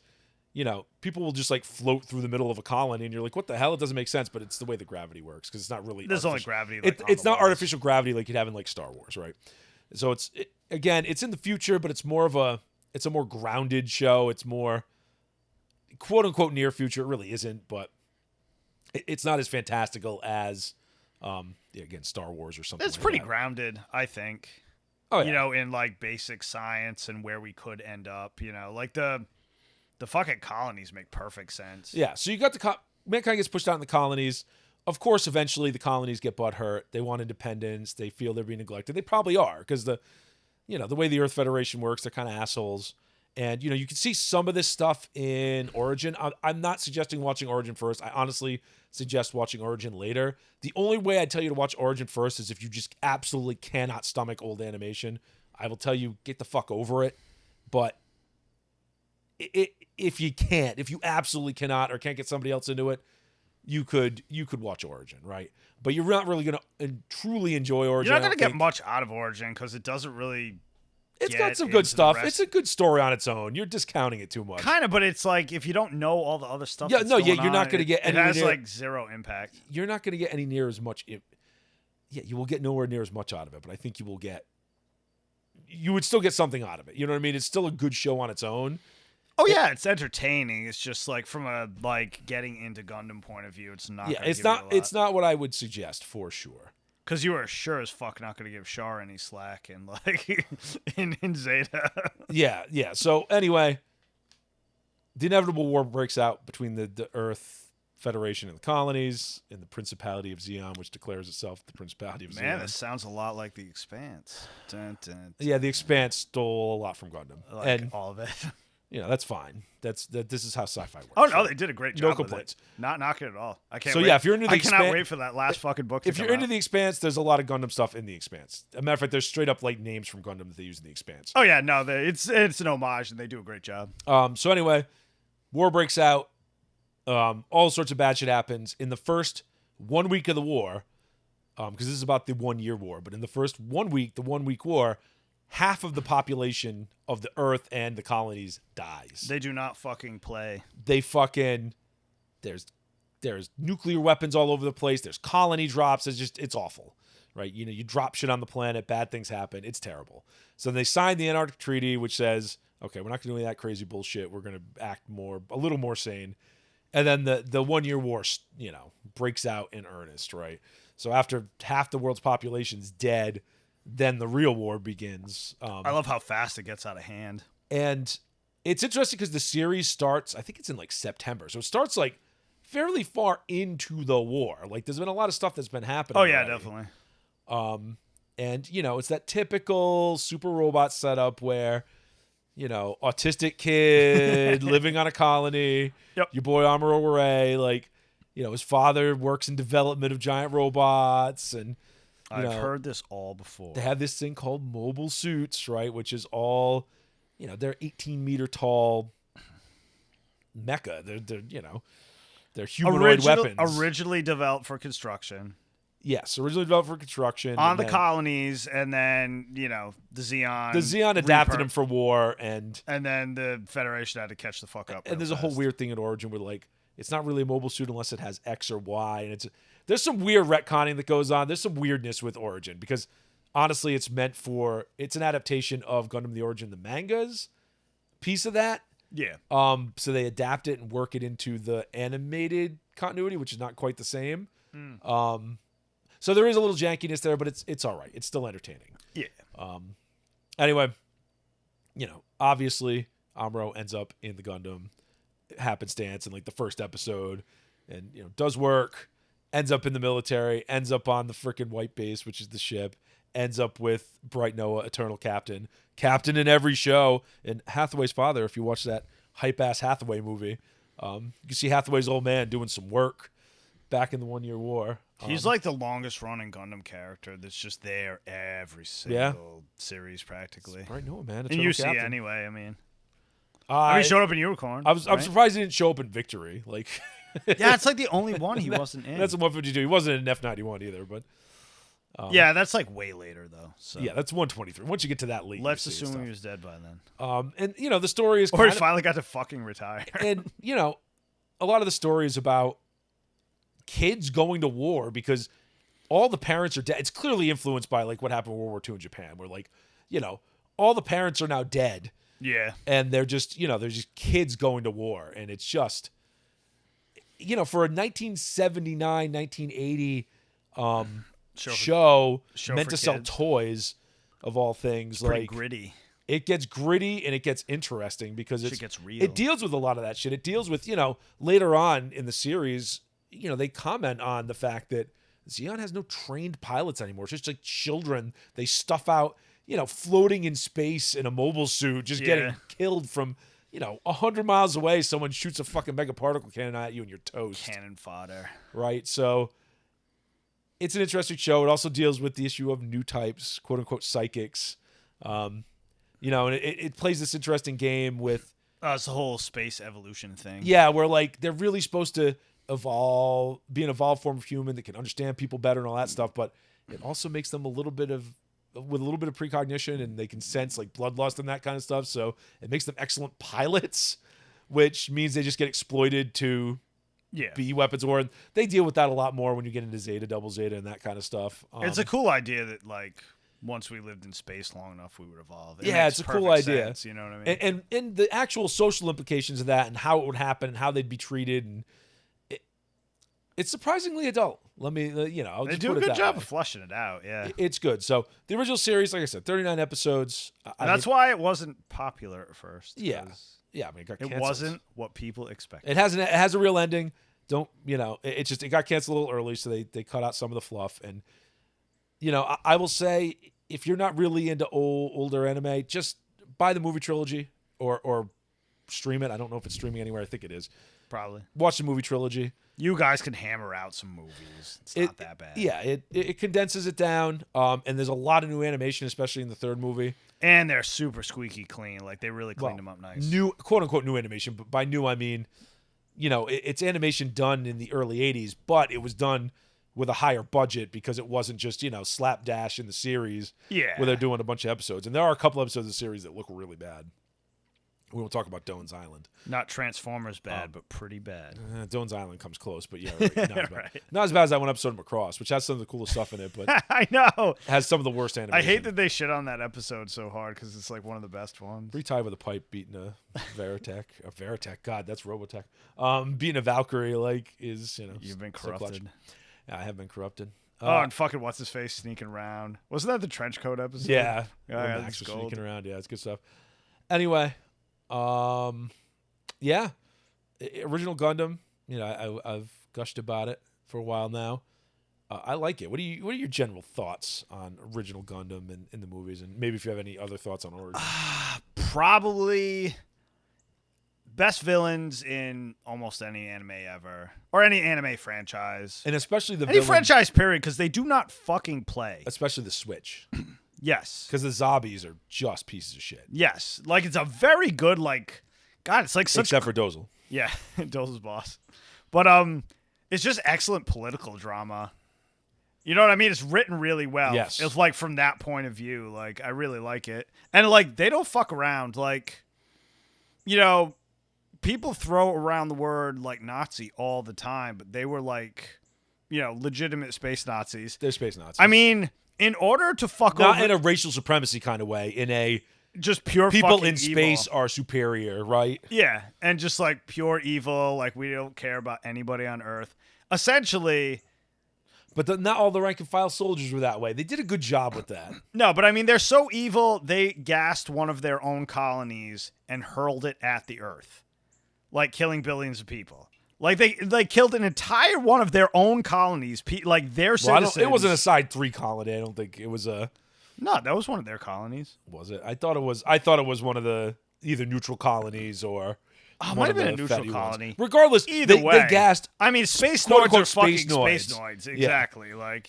S1: People will just float through the middle of a colony, and you're like, "What the hell?" It doesn't make sense, but it's the way the gravity works because it's not really.
S2: There's only gravity.
S1: It's not artificial gravity like you'd have in Star Wars, right? So it's in the future, but it's a more grounded show. It's more quote unquote near future. It really isn't, but it's not as fantastical as Again, Star Wars or something.
S2: It's
S1: like
S2: pretty
S1: that.
S2: grounded, I think.
S1: Oh yeah.
S2: You know, in like basic science and where we could end up. You know, like the fucking colonies make perfect sense.
S1: Yeah. So you got mankind gets pushed out in the colonies. Of course, eventually the colonies get butthurt. They want independence. They feel they're being neglected. They probably are because the way the Earth Federation works, they're kind of assholes. And, you can see some of this stuff in Origin. I'm not suggesting watching Origin first. I honestly suggest watching Origin later. The only way I'd tell you to watch Origin first is if you just absolutely cannot stomach old animation. I will tell you, get the fuck over it. But if you absolutely cannot or can't get somebody else into it, you could watch Origin, right? But you're not really going to truly enjoy Origin.
S2: You're not going to get much out of Origin because it doesn't really...
S1: It's got some good stuff. It's a good story on its own. You're discounting it too much.
S2: Kind of, but it's like if you don't know all the other stuff.
S1: You're not going to get
S2: anywhere. It has like zero impact.
S1: You're not going to get any near as much. You will get nowhere near as much out of it, but I think you would still get something out of it. You know what I mean? It's still a good show on its own.
S2: Oh yeah, it's entertaining. It's just like from a getting into Gundam point of view, it's not.
S1: Yeah, it's not what I would suggest for sure.
S2: Because you are sure as fuck not going to give Char any slack in Zeta.
S1: Yeah. So anyway, the inevitable war breaks out between the Earth Federation and the colonies in the Principality of Zeon, which declares itself the Principality of Zeon.
S2: Man, this sounds a lot like The Expanse. Dun, dun, dun.
S1: Yeah, The Expanse stole a lot from Gundam.
S2: And all of it.
S1: That's fine. This is how sci-fi works.
S2: Oh no, they did a great job.
S1: No complaints.
S2: Not knocking it at all. I can't.
S1: So
S2: wait.
S1: yeah, if you're into the
S2: cannot wait for that last fucking book.
S1: If you're into The Expanse, there's a lot of Gundam stuff in The Expanse. As a matter of fact, there's straight up like names from Gundam that they use in The Expanse.
S2: Oh yeah, no, it's an homage and they do a great job.
S1: So anyway, war breaks out. All sorts of bad shit happens in the first 1 week of the war. Because this is about the 1 year war, but in the first 1 week, the 1 week war, half of the population of the Earth and the colonies dies.
S2: They do not fucking play.
S1: There's nuclear weapons all over the place. There's colony drops. It's awful, right? You drop shit on the planet, bad things happen. It's terrible. So they signed the Antarctic Treaty, which says, okay, we're not going to do any of that crazy bullshit. We're going to act a little more sane. And then the 1 year war, breaks out in earnest, right? So after half the world's population's dead, then the real war begins.
S2: I love how fast it gets out of hand.
S1: And it's interesting because the series starts, I think it's in like September. So it starts like fairly far into the war. Like there's been a lot of stuff that's been happening.
S2: Oh yeah,
S1: already.
S2: definitely.
S1: And it's that typical super robot setup where, autistic kid living on a colony.
S2: Yep.
S1: Your boy Amuro Ray, his father works in development of giant robots and
S2: I've heard this all before.
S1: They have this thing called mobile suits, right? Which is all, they're 18-meter tall mecha. They're humanoid weapons.
S2: Originally developed for construction.
S1: Yes, originally developed for construction.
S2: On the colonies, and then, the Zeon.
S1: The Zeon adapted them for war, and
S2: then the Federation had to catch the fuck up.
S1: And there's a whole weird thing in Origin where, it's not really a mobile suit unless it has X or Y, and there's some weird retconning that goes on. There's some weirdness with Origin because honestly, it's an adaptation of Gundam the Origin, the mangas piece of that.
S2: Yeah.
S1: So they adapt it and work it into the animated continuity, which is not quite the same. So there is a little jankiness there, but it's all right. It's still entertaining.
S2: Yeah.
S1: Anyway, obviously Amuro ends up in the Gundam happenstance in the first episode and, does work. Ends up in the military, ends up on the frickin' White Base, which is the ship, ends up with Bright Noah, Eternal Captain in every show. And Hathaway's father, if you watch that hype-ass Hathaway movie, you can see Hathaway's old man doing some work back in the 1 year war.
S2: He's like the longest-running Gundam character that's just there every single series, practically.
S1: Bright Noah, man.
S2: And you see it anyway, I mean. He showed up in Unicorn.
S1: I'm surprised he didn't show up in Victory.
S2: Yeah, it's the only one he wasn't in.
S1: That's a 152. He wasn't in F91 either, but
S2: yeah, that's way later though. So
S1: yeah, that's 123. Once you get to that late,
S2: let's assume he was dead by then.
S1: And the story is,
S2: or he finally got to fucking retire.
S1: And a lot of the story is about kids going to war because all the parents are dead. It's clearly influenced by what happened in World War II in Japan, where all the parents are now dead.
S2: Yeah,
S1: and they're just kids going to war, and it's just. For a 1979, 1980
S2: Show
S1: meant
S2: for
S1: to sell
S2: kids.
S1: toys of all things.
S2: Pretty
S1: Like
S2: gritty.
S1: it gets gritty and it gets interesting because
S2: Shit gets real.
S1: it deals with a lot of that shit. It deals with, later on in the series, they comment on the fact that Zeon has no trained pilots anymore. It's just like children they stuff out, floating in space in a mobile suit, just getting killed from, 100 miles away. Someone shoots a fucking mega particle cannon at you and you're toast.
S2: Cannon fodder.
S1: Right? So it's an interesting show. It also deals with the issue of new types, quote unquote psychics. And it plays this interesting game with
S2: It's the whole space evolution thing.
S1: yeah, where like they're really supposed to be an evolved form of human that can understand people better and all that stuff, but it also makes them with a little bit of precognition, and they can sense like bloodlust and that kind of stuff. So it makes them excellent pilots, which means they just get exploited to be weapons, or they deal with that a lot more when you get into Zeta, Double Zeta, and that kind of stuff.
S2: It's a cool idea that like once we lived in space long enough, we would evolve.
S1: It's a cool idea.
S2: Sense, you know what I mean?
S1: And the actual social implications of that and how it would happen and how they'd be treated, and it's surprisingly adult. I'll
S2: they
S1: just
S2: do
S1: put
S2: a
S1: it
S2: good
S1: that
S2: job
S1: way.
S2: of fleshing it out. Yeah,
S1: It's good. So the original series, like I said, 39 episodes.
S2: and that's why it wasn't popular at first.
S1: Yeah.
S2: 'cause
S1: Yeah, I mean, it got
S2: it
S1: canceled.
S2: wasn't what people expected.
S1: It has a real ending. It got canceled a little early, so they cut out some of the fluff. And I will say, if you're not really into older anime, just buy the movie trilogy or stream it. I don't know if it's streaming anywhere. I think it is.
S2: Probably.
S1: Watch the movie trilogy.
S2: You guys can hammer out some movies. It's not that bad.
S1: Yeah, it condenses it down. And there's a lot of new animation, especially in the third movie.
S2: And they're super squeaky clean. Like they really cleaned them up nice.
S1: New, quote unquote, new animation. But by new, I mean, it's animation done in the early 80s, but it was done with a higher budget because it wasn't just, slapdash in the series where they're doing a bunch of episodes. And there are a couple episodes of the series that look really bad. We won't talk about Doan's Island.
S2: Not Transformers bad, but pretty bad.
S1: Doan's Island comes close, but right, not as bad.
S2: Right.
S1: Not as bad as that one episode of Macross, which has some of the coolest stuff in it, but
S2: I know.
S1: has some of the worst animation.
S2: I hate that they shit on that episode so hard because it's like one of the best ones.
S1: Retied with a pipe beating a Veritech. God, that's Robotech. Beating a Valkyrie is
S2: You've been
S1: so clutch.
S2: corrupted.
S1: Yeah, I have been corrupted.
S2: And fucking what's his face sneaking around? Wasn't that the trench coat episode?
S1: Yeah,
S2: yeah,
S1: Max was
S2: gold.
S1: sneaking around. Yeah, it's good stuff. Anyway, original Gundam. I've gushed about it for a while now. I like it. What are your general thoughts on original Gundam in the movies, and maybe if you have any other thoughts on Origin?
S2: Probably best villains in almost any anime ever, or any anime franchise,
S1: And especially the
S2: any
S1: villain,
S2: franchise period, because they do not fucking play.
S1: especially the Switch,
S2: Yes,
S1: because the zombies are just pieces of shit.
S2: yes, like it's a very good God, it's like such
S1: Except for Dozel.
S2: yeah, Dole's boss, but it's just excellent political drama. You know what I mean? It's written really well.
S1: Yes.
S2: It's like from that point of view, like I really like it. And like they don't fuck around. Like, people throw around the word like Nazi all the time, but they were like, legitimate space Nazis.
S1: They're space Nazis.
S2: I mean, in order to fuck
S1: not
S2: over
S1: in a racial supremacy kind of way, in a
S2: just pure
S1: people
S2: fucking
S1: in space
S2: evil.
S1: are superior, right?
S2: Yeah, and just like pure evil, like we don't care about anybody on Earth. Essentially,
S1: But not all the rank and file soldiers were that way. They did a good job with that.
S2: no, but I mean, they're so evil, they gassed one of their own colonies and hurled it at the Earth, like killing billions of people. Like they killed an entire one of their own colonies, like their citizens.
S1: It wasn't a Side 3 colony. I don't think it was a.
S2: No, that was one of their colonies.
S1: Was it? I thought it was one of the either neutral colonies or.
S2: Oh, it
S1: one
S2: might have
S1: of
S2: been a
S1: the
S2: neutral
S1: Fetty
S2: colony.
S1: ones. Regardless,
S2: Either
S1: they
S2: way,
S1: gassed.
S2: I mean, space
S1: quote,
S2: noids
S1: unquote,
S2: are fucking
S1: space
S2: space
S1: noids.
S2: noids.
S1: Yeah.
S2: Exactly. Like,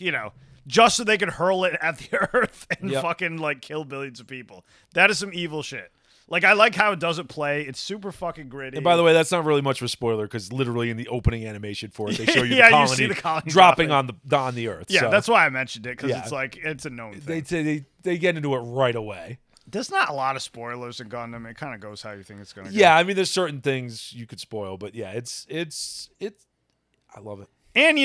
S2: just so they could hurl it at the Earth and
S1: Yep.
S2: fucking like kill billions of people. That is some evil shit. Like, I like how it doesn't play. It's super fucking gritty.
S1: And by the way, that's not really much of a spoiler because literally in the opening animation for it, they show you
S2: Yeah,
S1: the
S2: you
S1: colony,
S2: see the colony
S1: dropping on the Earth.
S2: Yeah,
S1: So
S2: that's why I mentioned it, because
S1: Yeah.
S2: it's like, it's a known thing.
S1: they get into it right away.
S2: There's not a lot of spoilers in Gundam. It kind of goes how you think it's going to go.
S1: Yeah, I mean, there's certain things you could spoil, but yeah, it's. I love it.
S2: And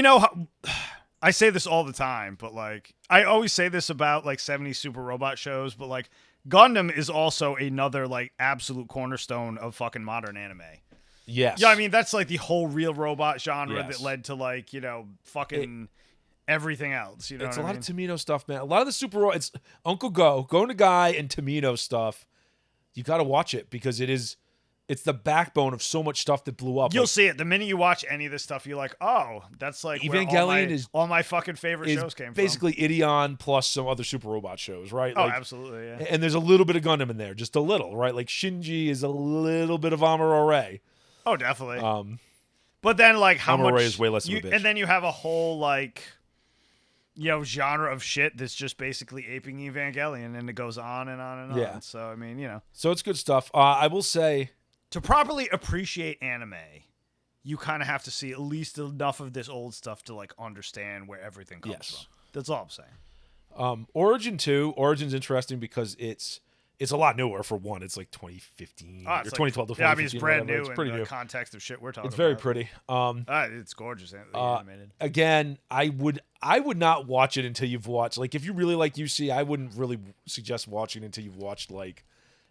S2: I say this all the time, but like I always say this about like 70s super robot shows, but like Gundam is also another like absolute cornerstone of fucking modern anime.
S1: Yes.
S2: Yeah, I mean that's like the whole real robot genre
S1: Yes.
S2: that led to like, fucking everything else. You know,
S1: it's
S2: what
S1: a
S2: I
S1: lot of
S2: mean?
S1: Tamino stuff, man. A lot of the Super, it's Uncle Go, Nagai, and Tamino stuff. You got to watch it because it's the backbone of so much stuff that blew up.
S2: You'll see it the minute you watch any of this stuff. You're like, oh, that's like where
S1: Evangelion
S2: all my fucking favorite shows came
S1: basically Ideon plus some other Super Robot shows, right?
S2: from. Oh,
S1: like,
S2: absolutely, yeah.
S1: And there's a little bit of Gundam in there, just a little, right? Like Shinji is a little bit of Amuro.
S2: Oh, definitely. But then, like, how
S1: Amuro
S2: much
S1: is way less of a bitch.
S2: And then you have a whole like, genre of shit that's just basically aping Evangelion, and it goes on and on and
S1: Yeah.
S2: on. So I mean,
S1: So it's good stuff. I will say,
S2: to properly appreciate anime, you kind of have to see at least enough of this old stuff to like understand where everything comes
S1: Yes.
S2: from. That's all I'm saying.
S1: Origin 2. Origin's interesting because it's a lot newer. For one, it's like 2015 or 2012 to 2015.
S2: Yeah, I mean, it's brand
S1: whatever.
S2: new
S1: It's
S2: in
S1: pretty
S2: the
S1: new.
S2: context of shit we're talking about.
S1: It's very pretty.
S2: It's gorgeous animated.
S1: Again, I would not watch it until you've watched. Like, if you really like UC, I wouldn't really suggest watching until you've watched like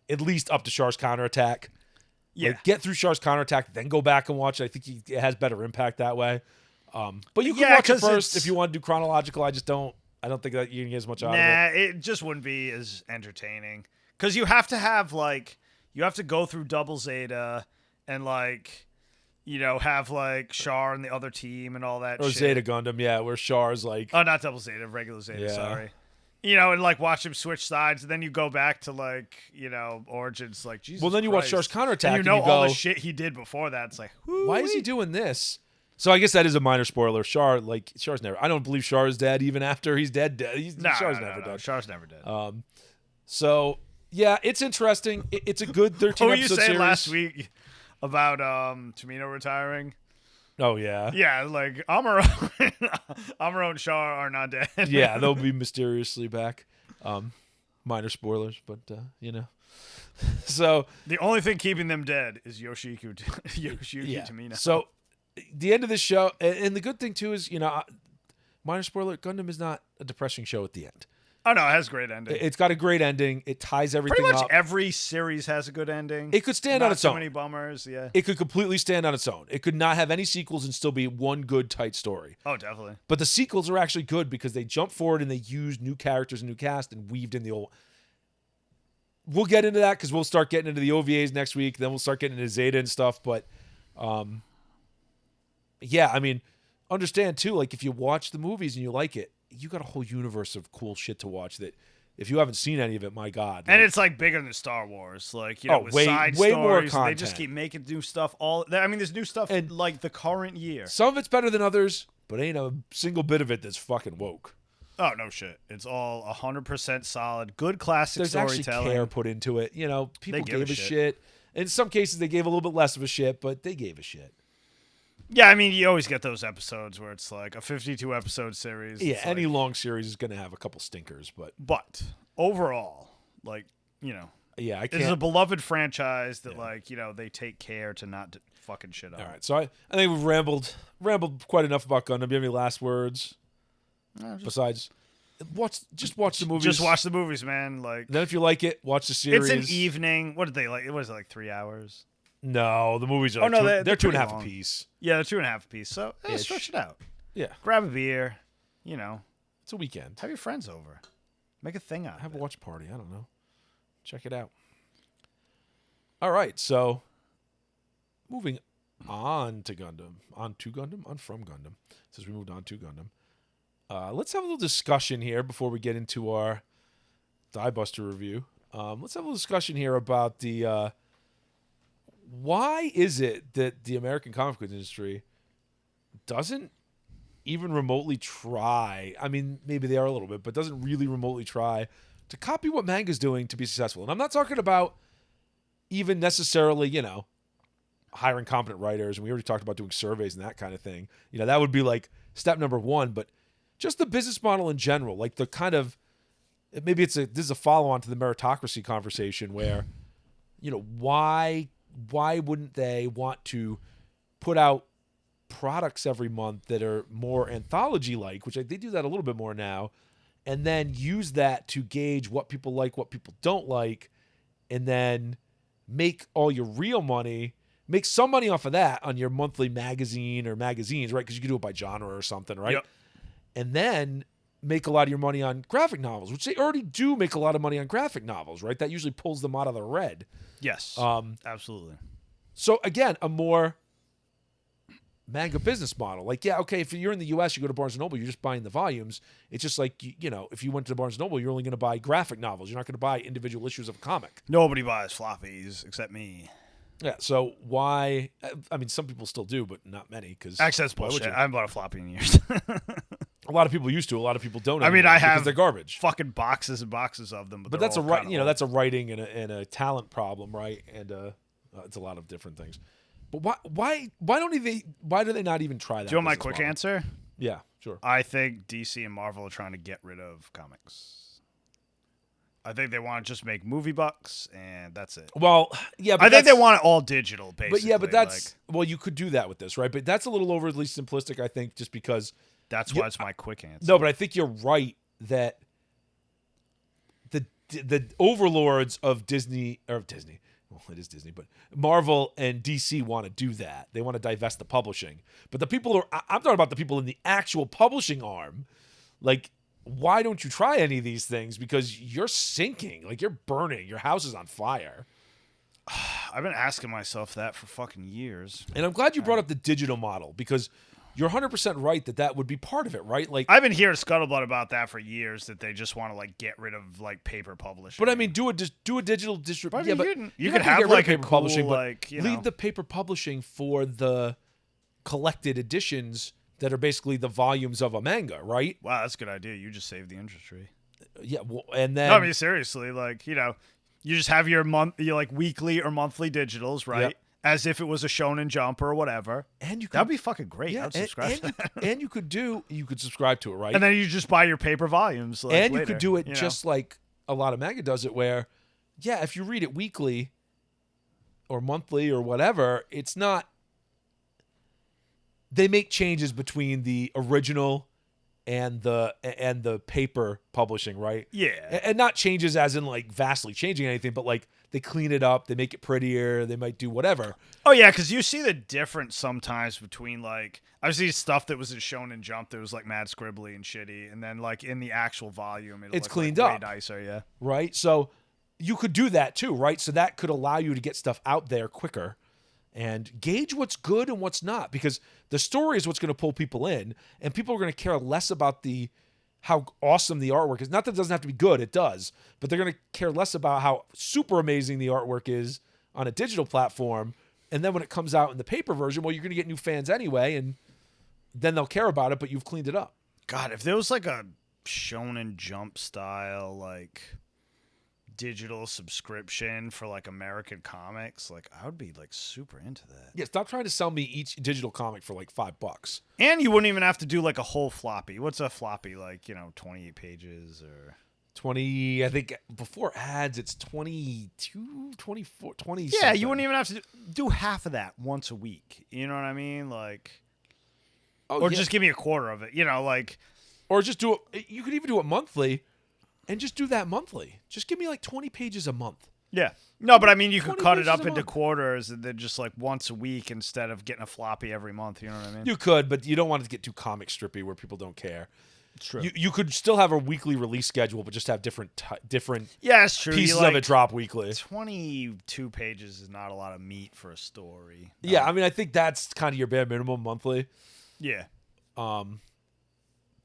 S1: at least up to Char's Counterattack.
S2: Yeah.
S1: Like, get through Char's Counterattack, then go back and watch it. I think it has better impact that way. But you can watch it first if you want to do chronological. I don't think that you can get as much out of it.
S2: Nah, it just wouldn't be as entertaining. Because you have to have, like, you have to go through Double Zeta and, like, have, like, Char and the other team and all that
S1: Or
S2: shit.
S1: Zeta Gundam, yeah, where Char's like...
S2: Oh, not Double Zeta, regular Zeta,
S1: Yeah.
S2: sorry. And, like, watch him switch sides, and then you go back to, like, Origins, like, Jesus
S1: Well, then you watch
S2: Christ.
S1: Char's Counterattack
S2: and
S1: and you
S2: all
S1: go,
S2: the shit he did before that. It's like,
S1: why is he doing this? So I guess that is a minor spoiler. Char's never... I don't believe Char is dead even after he's dead. Char's never dead.
S2: Char's never dead.
S1: So... Yeah, it's interesting. It's a good 13
S2: What were you
S1: episode
S2: saying
S1: series.
S2: last week about Tamino retiring?
S1: Oh, yeah.
S2: Yeah, like Amuro and Char are not dead.
S1: Yeah, they'll be mysteriously back. Minor spoilers, but, So...
S2: The only thing keeping them dead is Yoshiki Tamino.
S1: So, the end of this show, and the good thing, too, is, minor spoiler, Gundam is not a depressing show at the end.
S2: Oh, no, it has a great ending.
S1: It's got a great ending. It ties everything
S2: Pretty much
S1: up.
S2: every series has a good ending.
S1: It could stand on its own.
S2: Not too many bummers, yeah.
S1: It could completely stand on its own. It could not have any sequels and still be one good, tight story.
S2: Oh, definitely.
S1: But the sequels are actually good because they jump forward and they use new characters and new cast and weaved in the old. We'll get into that because we'll start getting into the OVAs next week. Then we'll start getting into Zeta and stuff. But, yeah, I mean, understand, too, like, if you watch the movies and you like it, you got a whole universe of cool shit to watch that if you haven't seen any of it, my God.
S2: And it's like bigger than Star Wars. Like, with
S1: way
S2: side
S1: more
S2: stories,
S1: content.
S2: they just keep making new stuff. There's new stuff
S1: And
S2: like the current year.
S1: Some of it's better than others, but ain't a single bit of it that's fucking woke.
S2: Oh, no shit. It's all 100% solid. Good classic
S1: There's
S2: storytelling.
S1: actually care put into it. People
S2: give
S1: gave
S2: a
S1: a
S2: shit.
S1: shit. In some cases, they gave a little bit less of a shit, but they gave a shit.
S2: Yeah, I mean, you always get those episodes where it's like a 52-episode series.
S1: Yeah,
S2: It's
S1: any
S2: like,
S1: long series is going to have a couple stinkers, but
S2: overall, like,
S1: yeah, I
S2: it's a
S1: can't.
S2: beloved franchise that, they take care to not fucking shit up.
S1: All right, so I think we've rambled quite enough about Gundam. Do you have any last words? Besides, just watch the movies.
S2: Just watch the movies, man. Like,
S1: Then if you like it, watch the series.
S2: it's an evening. What did they like? It was like 3 hours.
S1: No, the movies are.
S2: Oh, no,
S1: they're
S2: they're
S1: 2.5
S2: pretty long.
S1: apiece.
S2: Yeah, they're 2.5 apiece. So
S1: Ish.
S2: stretch it out.
S1: Yeah,
S2: Grab a beer.
S1: it's a weekend.
S2: Have your friends over. Make a thing out
S1: Have
S2: of
S1: a
S2: it.
S1: watch party. I don't know. Check it out. All right, so moving on to Gundam. From Gundam. Since we moved on to Gundam. Let's have a little discussion here before we get into our Diebuster review. Let's have a little discussion here about the why is it that the American comic book industry doesn't even remotely try, I mean, maybe they are a little bit, but doesn't really remotely try to copy what manga's doing to be successful. And I'm not talking about even necessarily, hiring competent writers. And we already talked about doing surveys and that kind of thing. That would be like step number one, but just the business model in general, like the kind of, maybe this is a follow-on to the meritocracy conversation where, why wouldn't they want to put out products every month that are more anthology-like, which they do that a little bit more now, and then use that to gauge what people like, what people don't like, and then make all your real money, make some money off of that on your monthly magazine or magazines, right? Because you can do it by genre or something, right?
S2: Yep.
S3: and then make a lot of your money on graphic novels, which they already do make a lot of money on graphic novels, right? That usually pulls them out of the red.
S2: Yes, absolutely.
S3: So again, a more manga business model. Like, yeah, okay, if you're in the U.S., you go to Barnes & Noble, you're just buying the volumes. It's just like, if you went to Barnes & Noble, you're only going to buy graphic novels. You're not going to buy individual issues of a comic.
S2: Nobody buys floppies except me.
S3: Yeah, so why? I mean, some people still do, but not many.
S2: Actually, that's bullshit. I haven't bought a floppy in years.
S3: A lot of people used to. A lot of people don't.
S2: I mean, I have
S3: because they're garbage.
S2: Fucking boxes and boxes of them.
S3: But that's that's a writing and a talent problem, right? And it's a lot of different things. But why do they not even try that?
S2: Do you want my quick answer?
S3: Yeah, sure.
S2: I think DC and Marvel are trying to get rid of comics. I think they want to just make movie bucks, and that's it.
S3: Well, yeah, but
S2: I think they want it all digital, basically.
S3: But yeah, but that's you could do that with this, right? But that's a little overly simplistic, I think, just because
S2: that's why it's my quick answer.
S3: No, but I think you're right that the overlords of Disney. Well, it is Disney, but Marvel and DC want to do that. They want to divest the publishing. But I'm talking about the people in the actual publishing arm. Like, why don't you try any of these things? Because you're sinking. Like, you're burning. Your house is on fire.
S2: I've been asking myself that for fucking years.
S3: And I'm glad you brought up the digital model, because you're 100% right that would be part of it, right? Like,
S2: I've been hearing scuttlebutt about that for years, that they just want to like get rid of like paper publishing.
S3: But I mean, do a digital distribution.
S2: Yeah,
S3: but
S2: you could have like
S3: paper
S2: cool,
S3: publishing, but
S2: like,
S3: leave the paper publishing for the collected editions that are basically the volumes of a manga, right?
S2: Wow, that's a good idea. You just saved the industry.
S3: Yeah, well, and then
S2: no, I mean, seriously, like, you just have your like weekly or monthly digitals, right?
S3: Yep.
S2: As if it was a Shonen Jump or whatever.
S3: And
S2: that'd be fucking great.
S3: Yeah,
S2: I'd subscribe to that.
S3: And you could subscribe to it, right?
S2: And then you just buy your paper volumes. Like,
S3: and
S2: later,
S3: you could do it just like a lot of manga does it, where, yeah, if you read it weekly or monthly or whatever, it's not. They make changes between the original and the paper publishing, right?
S2: Yeah.
S3: And not changes as in like vastly changing anything, but like they clean it up, they make it prettier, they might do whatever.
S2: Oh yeah, because you see the difference sometimes between like I see stuff that was in Shonen Jump that was like mad scribbly and shitty, and then like in the actual volume
S3: it's cleaned up,
S2: way nicer, yeah.
S3: Right? So you could do that too, right? So that could allow you to get stuff out there quicker and gauge what's good and what's not, because the story is what's going to pull people in, and people are going to care less about how awesome the artwork is. Not that it doesn't have to be good, it does, but they're going to care less about how super amazing the artwork is on a digital platform. And then when it comes out in the paper version, well, you're going to get new fans anyway, and then they'll care about it, but you've cleaned it up.
S2: God, if there was like a Shonen Jump style, like digital subscription for like American comics, like I would be like super into that.
S3: Yeah, stop trying to sell me each digital comic for like $5.
S2: And you wouldn't even have to do like a whole floppy. What's a floppy, like, 28 pages or
S3: 20? I think before ads it's 22, 24, 20.
S2: Yeah,
S3: something.
S2: you wouldn't even have to do half of that once a week. You know what I mean? Like, just give me a quarter of it. Like,
S3: or just do it. You could even do it monthly. And just do that monthly. Just give me like 20 pages a month.
S2: Yeah. No, but I mean, you could cut it up into quarters and then just like once a week instead of getting a floppy every month. You know what I mean?
S3: You could, but you don't want it to get too comic strippy where people don't care.
S2: It's true.
S3: You could still have a weekly release schedule, but just have different
S2: yeah, it's true.
S3: pieces of it drop weekly.
S2: 22 pages is not a lot of meat for a story.
S3: Yeah, I mean, I think that's kind of your bare minimum monthly.
S2: Yeah.
S3: But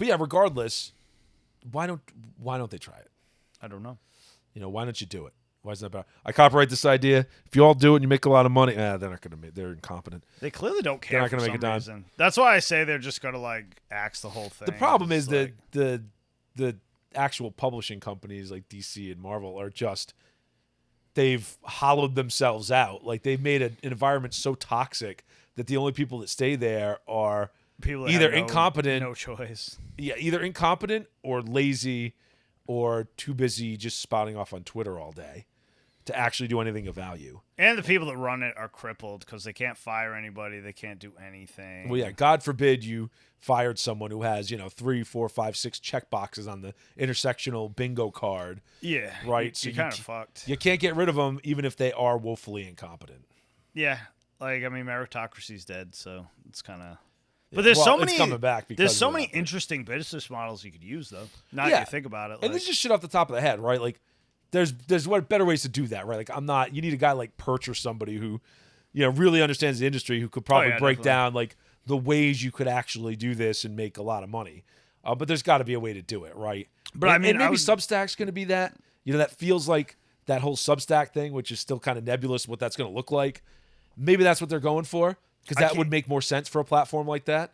S3: yeah, regardless, why don't they try it?
S2: I don't know.
S3: Why don't you do it? Why is that bad? I copyright this idea. If you all do it and you make a lot of money, they're not going to make. They're incompetent.
S2: They clearly don't care.
S3: They're not going to make a dime.
S2: Reason. That's why I say they're just going to like axe the whole thing.
S3: The problem is that the actual publishing companies like DC and Marvel are they've hollowed themselves out. Like they've made an environment so toxic that the only people that stay there are
S2: people that
S3: either
S2: have
S3: incompetent,
S2: no choice.
S3: Yeah, either incompetent or lazy or too busy just spouting off on Twitter all day to actually do anything of value.
S2: And the people that run it are crippled because they can't fire anybody. They can't do anything.
S3: Well, yeah, God forbid you fired someone who has, 3, 4, 5, 6 check boxes on the intersectional bingo card.
S2: Yeah.
S3: Right?
S2: So you're kind of fucked.
S3: You can't get rid of them even if they are woefully incompetent.
S2: Yeah. Like, I mean, meritocracy's dead, so it's kind of... But there's so
S3: it's
S2: many
S3: coming back because
S2: there's so
S3: of
S2: many
S3: that.
S2: interesting business models you could use though. Now
S3: Yeah.
S2: that you think about it,
S3: And this is just shit off the top of the head, right? Like, there's better ways to do that, right? Like, you need a guy like Perch or somebody who, really understands the industry, who could probably break
S2: definitely.
S3: down like the ways you could actually do this and make a lot of money. But there's got to be a way to do it, right?
S2: But
S3: and,
S2: I mean,
S3: and maybe
S2: I would-
S3: Substack's going to be that. That feels like that whole Substack thing, which is still kind of nebulous what that's going to look like. Maybe that's what they're going for, because that would make more sense for a platform like that.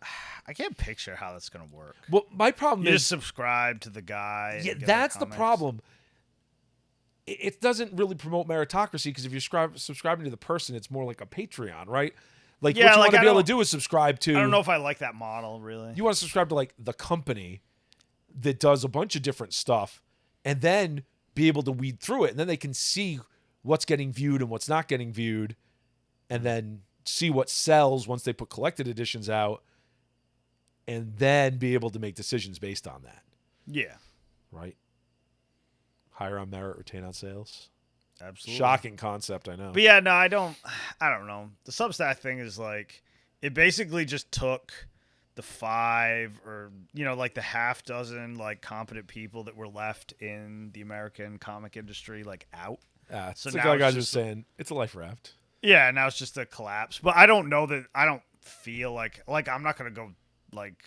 S2: I can't picture how that's gonna work.
S3: Well, my problem
S2: You
S3: is
S2: just subscribe to the guy. and
S3: Yeah,
S2: get
S3: that's the
S2: comments.
S3: problem. It doesn't really promote meritocracy, because if you're subscribing to the person, it's more like a Patreon, right? Like,
S2: Yeah,
S3: what you
S2: like,
S3: want to
S2: I
S3: be able to
S2: don't-
S3: do is subscribe to.
S2: I don't know if I like that model really.
S3: You want to subscribe to like the company that does a bunch of different stuff, and then be able to weed through it, and then they can see what's getting viewed and what's not getting viewed, and then see what sells once they put collected editions out, and then be able to make decisions based on that,
S2: Yeah,
S3: right? Hire on merit, retain on sales.
S2: absolutely.
S3: Shocking concept, I know.
S2: But yeah, no, I don't know. The Substack thing is like, it basically just took the 5 or like the half dozen like competent people that were left in the American comic industry like out.
S3: It's
S2: So
S3: like
S2: now
S3: our
S2: it's
S3: guys were
S2: just-
S3: saying, it's a life raft.
S2: Yeah, now it's just a collapse. But I don't know that. I don't feel like I'm not gonna go like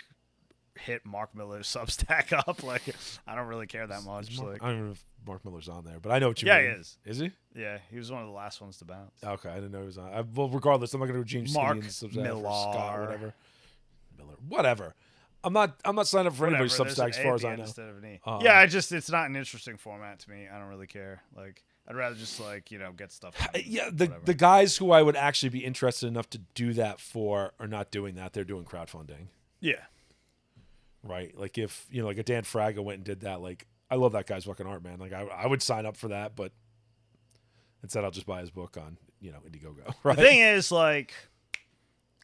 S2: hit Mark Miller's Substack up. Like, I don't really care that much. Like,
S3: I don't know if Mark Miller's on there, but I know what you
S2: Yeah,
S3: mean.
S2: he is.
S3: Is he?
S2: yeah, he was one of the last ones to bounce.
S3: Okay, I didn't know he was on. Well, regardless, I'm not going to go James
S2: Mark
S3: Skinny and Substack or
S2: Millar.
S3: Scott or whatever. Miller, whatever. I'm not signing up for anybody's
S2: Whatever, there's
S3: Substack
S2: an
S3: as
S2: A
S3: far
S2: at
S3: as
S2: the
S3: I
S2: end
S3: know.
S2: Instead of an E.
S3: Yeah,
S2: it's not an interesting format to me. I don't really care. Like, I'd rather just like get stuff.
S3: Yeah,
S2: whatever.
S3: the guys who I would actually be interested enough to do that for are not doing that. They're doing crowdfunding,
S2: Yeah.
S3: right? Like, if like a Dan Fraga went and did that, like, I love that guy's fucking art, man. Like, I would sign up for that, but instead I'll just buy his book on Indiegogo. Right?
S2: The thing is, like,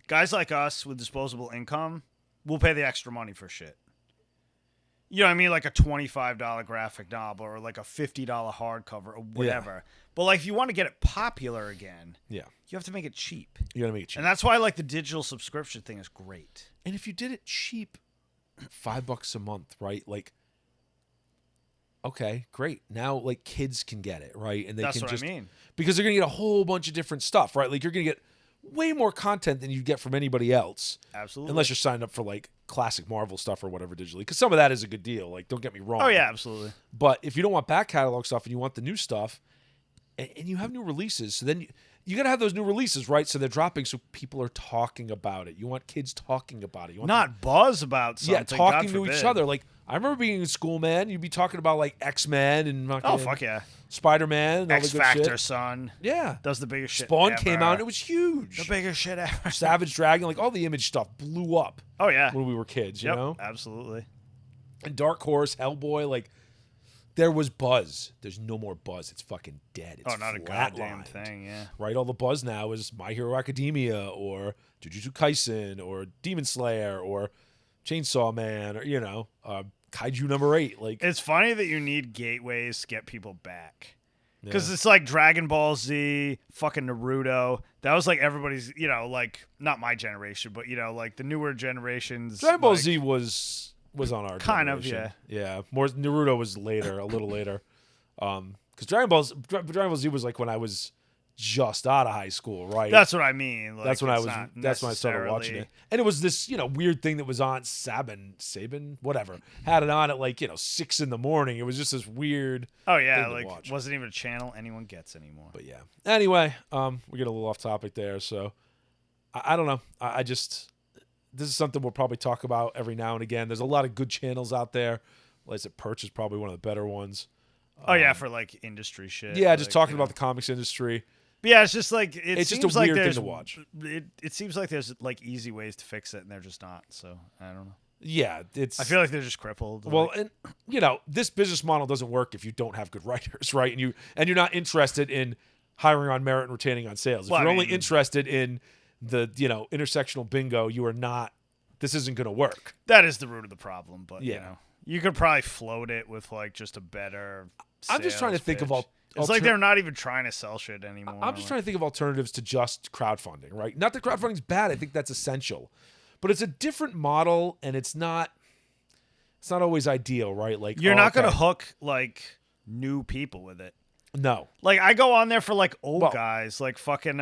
S2: guys like us with disposable income, we'll pay the extra money for shit. You know what I mean? Like a $25 graphic novel or like a $50 hardcover or whatever. But like, if you want to get it popular again,
S3: Yeah,
S2: you have to make it cheap.
S3: you gotta make it cheap.
S2: And that's why like the digital subscription thing is great.
S3: And if you did it cheap, $5 a month, right? Like, okay, great. Now, like, kids can get it, right? And they
S2: That's
S3: can
S2: what
S3: just
S2: I mean.
S3: because they're gonna get a whole bunch of different stuff, right? Like, you're gonna get way more content than you get from anybody else,
S2: Absolutely.
S3: unless you're signed up for like classic Marvel stuff or whatever digitally. Because some of that is a good deal. Like, don't get me wrong.
S2: Oh yeah, absolutely.
S3: But if you don't want back catalog stuff and you want the new stuff, and you have new releases, so then you got to have those new releases, right? So they're dropping, so people are talking about it. You want kids talking about it. You want
S2: Not buzz about something.
S3: yeah, talking
S2: God
S3: to each
S2: forbid.
S3: other. Like, I remember being in school, man. You'd be talking about like X-Men and
S2: Oh fuck yeah.
S3: Spider-Man and all
S2: X
S3: the good
S2: Factor,
S3: shit.
S2: son.
S3: Yeah,
S2: Does the biggest shit.
S3: Spawn
S2: ever.
S3: came out and it was huge.
S2: the biggest shit ever.
S3: Savage Dragon, like all the Image stuff blew up
S2: Oh yeah.
S3: when we were kids, you
S2: Yep,
S3: know?
S2: absolutely.
S3: And Dark Horse, Hellboy, like, there was buzz. There's no more buzz. It's fucking dead. It's
S2: Oh, not a goddamn thing, yeah.
S3: Right? All the buzz now is My Hero Academia or Jujutsu Kaisen or Demon Slayer or Chainsaw Man or, Kaiju number 8. Like,
S2: It's funny that you need gateways to get people back. Because
S3: yeah.
S2: it's like Dragon Ball Z, fucking Naruto. That was like everybody's, like, not my generation, but, like the newer generations.
S3: Dragon Ball
S2: like,
S3: Z was on our
S2: Kind of,
S3: generation. Yeah. More Naruto was later, a little later. Because Dragon Ball Z was like when I was just out of high school, right?
S2: That's what I mean. Like,
S3: That's when I
S2: it's
S3: was.
S2: not
S3: That's when I started watching
S2: necessarily-
S3: it, and it was this weird thing that was on Sabin, whatever, had it on at like 6 a.m. It was just this weird.
S2: Oh, yeah.
S3: thing to
S2: Like,
S3: watch.
S2: wasn't even a channel anyone gets anymore.
S3: But yeah. Anyway, we get a little off topic there, so I don't know. I just this is something we'll probably talk about every now and again. There's a lot of good channels out there. Like I said, Perch is probably one of the better ones.
S2: Oh, yeah, for like industry shit.
S3: Yeah, just
S2: like,
S3: talking about the comics industry.
S2: But yeah, it's just like
S3: It's just
S2: seems
S3: a
S2: like
S3: weird thing
S2: there's-
S3: to watch.
S2: It seems like there's like easy ways to fix it, and they're just not. So I don't know.
S3: Yeah, it's.
S2: I feel like they're just crippled.
S3: Well,
S2: like,
S3: and this business model doesn't work if you don't have good writers, right? And you're not interested in hiring on merit and retaining on sales. If
S2: Well, I
S3: you're only
S2: mean-
S3: interested in the intersectional bingo, you are not. This isn't going to work.
S2: that is the root of the problem. But
S3: Yeah.
S2: you could probably float it with like just a better.
S3: I'm just trying to
S2: sales
S3: think of
S2: pitch. It's like
S3: alter-
S2: they're not even trying to sell shit anymore.
S3: I'm just trying to think of alternatives to just crowdfunding, right? Not that crowdfunding's bad. I think that's essential. but it's a different model, and it's not always ideal, right? Like
S2: You're not
S3: okay.
S2: gonna hook like new people with it.
S3: No.
S2: Like I go on there for like old
S3: Well-
S2: guys, like fucking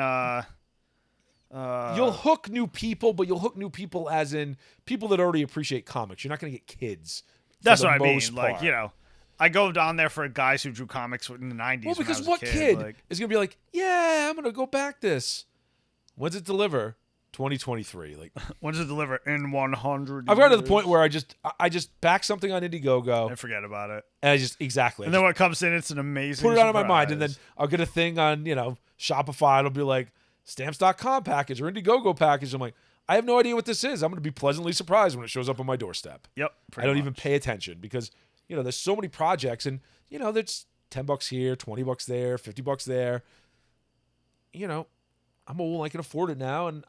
S3: You'll hook new people, but you'll hook new people as in people that already appreciate comics. You're not going to get kids.
S2: That's
S3: for
S2: what
S3: the
S2: I mean.
S3: most
S2: Like,
S3: part.
S2: you know, I go down there for guys who drew comics in the 90s.
S3: Well,
S2: when I
S3: because
S2: was a
S3: what kid
S2: like,
S3: is going to be like, yeah, I'm going to go back this. When's it deliver? 2023. Like,
S2: when does it deliver? In 100
S3: I've gotten to the
S2: years?
S3: point where I just back something on Indiegogo,
S2: And forget about it.
S3: and I just exactly
S2: And then when it comes in, it's an amazing
S3: put it out of my mind, and then
S2: surprise.
S3: I'll get a thing on Shopify. It'll be like stamps.com package or Indiegogo package. I'm like, I have no idea what this is. I'm going to be pleasantly surprised when it shows up on my doorstep.
S2: Yep.
S3: I don't even pay attention because there's so many projects, and there's $10 here, $20 there, $50 there. I'm old, I can afford it now, and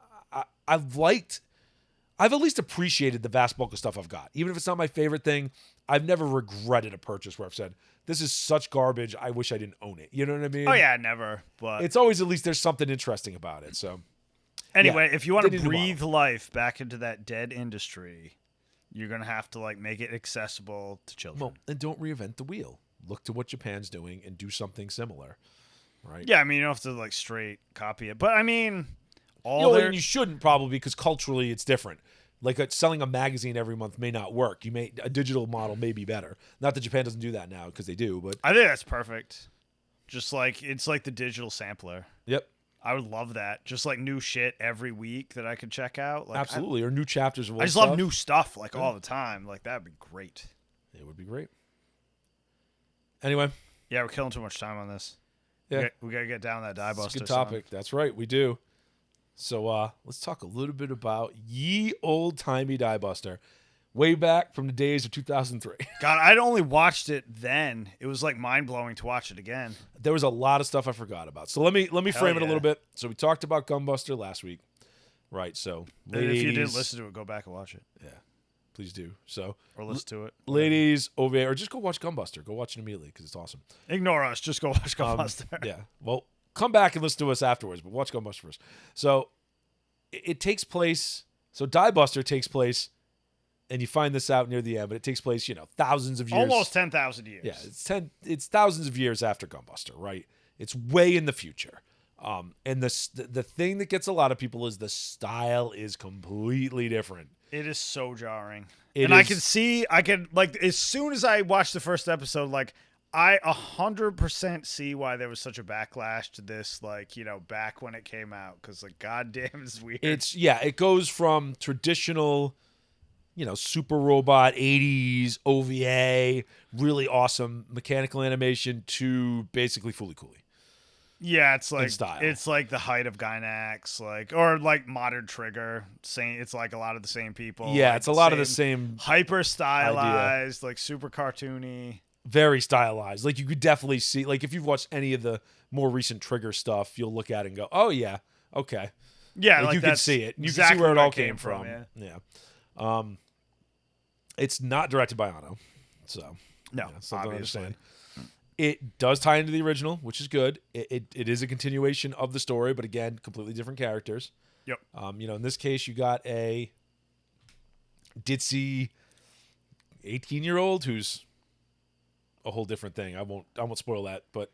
S3: I've at least appreciated the vast bulk of stuff I've got. Even if it's not my favorite thing, I've never regretted a purchase where I've said, this is such garbage, I wish I didn't own it. You know what I mean?
S2: Oh, yeah, never. But
S3: It's always at least there's something interesting about it. So
S2: anyway, if you want
S3: they
S2: to
S3: need to
S2: breathe life back into that dead industry, you're going to have to like make it accessible to children.
S3: well, and don't reinvent the wheel. Look to what Japan's doing and do something similar. Right?
S2: Yeah, I mean, you don't have to like straight copy it. But I mean, all their
S3: And you shouldn't probably because culturally it's different. Like selling a magazine every month may not work. A digital model may be better. Not that Japan doesn't do that now because they do, but
S2: I think that's perfect. Just like it's like the digital sampler.
S3: yep,
S2: I would love that. Just like new shit every week that I could check out. Like,
S3: absolutely. Or new chapters of old
S2: I just
S3: stuff.
S2: love new stuff like all the time. Like that'd be great.
S3: It would be great. Anyway,
S2: Yeah, we're killing too much time on this.
S3: yeah,
S2: We gotta get down that Diebuster.
S3: it's a good topic. That's right, we do. So let's talk a little bit about ye old timey Diebuster, way back from the days of 2003.
S2: God, I'd only watched it then. It was like mind blowing to watch it again.
S3: There was a lot of stuff I forgot about. So let me frame it a
S2: yeah.
S3: little bit. So we talked about Gunbuster last week, right? So
S2: And if you didn't
S3: ladies-
S2: listen to it, go back and watch it
S3: yeah, please do. So
S2: or listen to it.
S3: ladies over there, or just go watch Gunbuster. Go watch it immediately because it's awesome.
S2: Ignore us. Just go watch Gunbuster.
S3: Yeah. Well, come back and listen to us afterwards, but watch Gunbuster first. So it takes place. So Diebuster takes place, and you find this out near the end, but it takes place, thousands of years.
S2: Almost 10,000 years.
S3: Yeah, it's thousands of years after Gunbuster, right? It's way in the future. And the thing that gets a lot of people is the style is completely different.
S2: It is so jarring.
S3: It
S2: and I
S3: is-
S2: can like as soon as I watched the first episode, like I 100% see why there was such a backlash to this, like, back when it came out. Cause like, goddamn, it's weird.
S3: It goes from traditional, super robot 80s OVA, really awesome mechanical animation to basically Fooly Cooly.
S2: yeah, it's like
S3: style.
S2: it's like the height of Gainax, like or like modern Trigger. It's like a lot of the same people.
S3: Yeah,
S2: like
S3: it's a lot of the same,
S2: hyper stylized, like super cartoony.
S3: very stylized. Like you could definitely see, like if you've watched any of the more recent Trigger stuff, you'll look at it and go, oh yeah, okay.
S2: Yeah,
S3: Like, you can
S2: that's
S3: see it. You
S2: exactly
S3: can see where it
S2: I
S3: all came from. Yeah. It's not directed by Anno, so
S2: No,
S3: something to
S2: obviously.
S3: understand. It does tie into the original, which is good. It is a continuation of the story, but again, completely different characters.
S2: Yep.
S3: In this case, you got a ditzy 18-year-old who's a whole different thing. I won't spoil that, but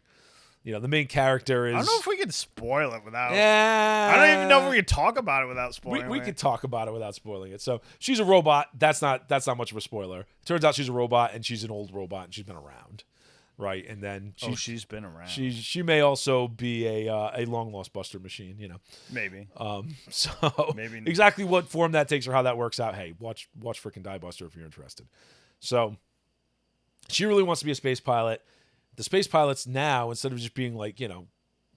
S3: the main character is.
S2: I don't know if we can spoil it without.
S3: Yeah.
S2: I don't even know if we could talk about it without spoiling.
S3: We
S2: it.
S3: could talk about it without spoiling it. So she's a robot. That's not much of a spoiler. Turns out she's a robot, and she's an old robot, and she's been around, right? And then
S2: She's been around.
S3: she may also be a long lost Buster machine,
S2: Maybe.
S3: So
S2: Maybe not.
S3: exactly what form that takes or how that works out. Hey, watch freaking Diebuster if you're interested. So she really wants to be a space pilot. The space pilots now, instead of just being like,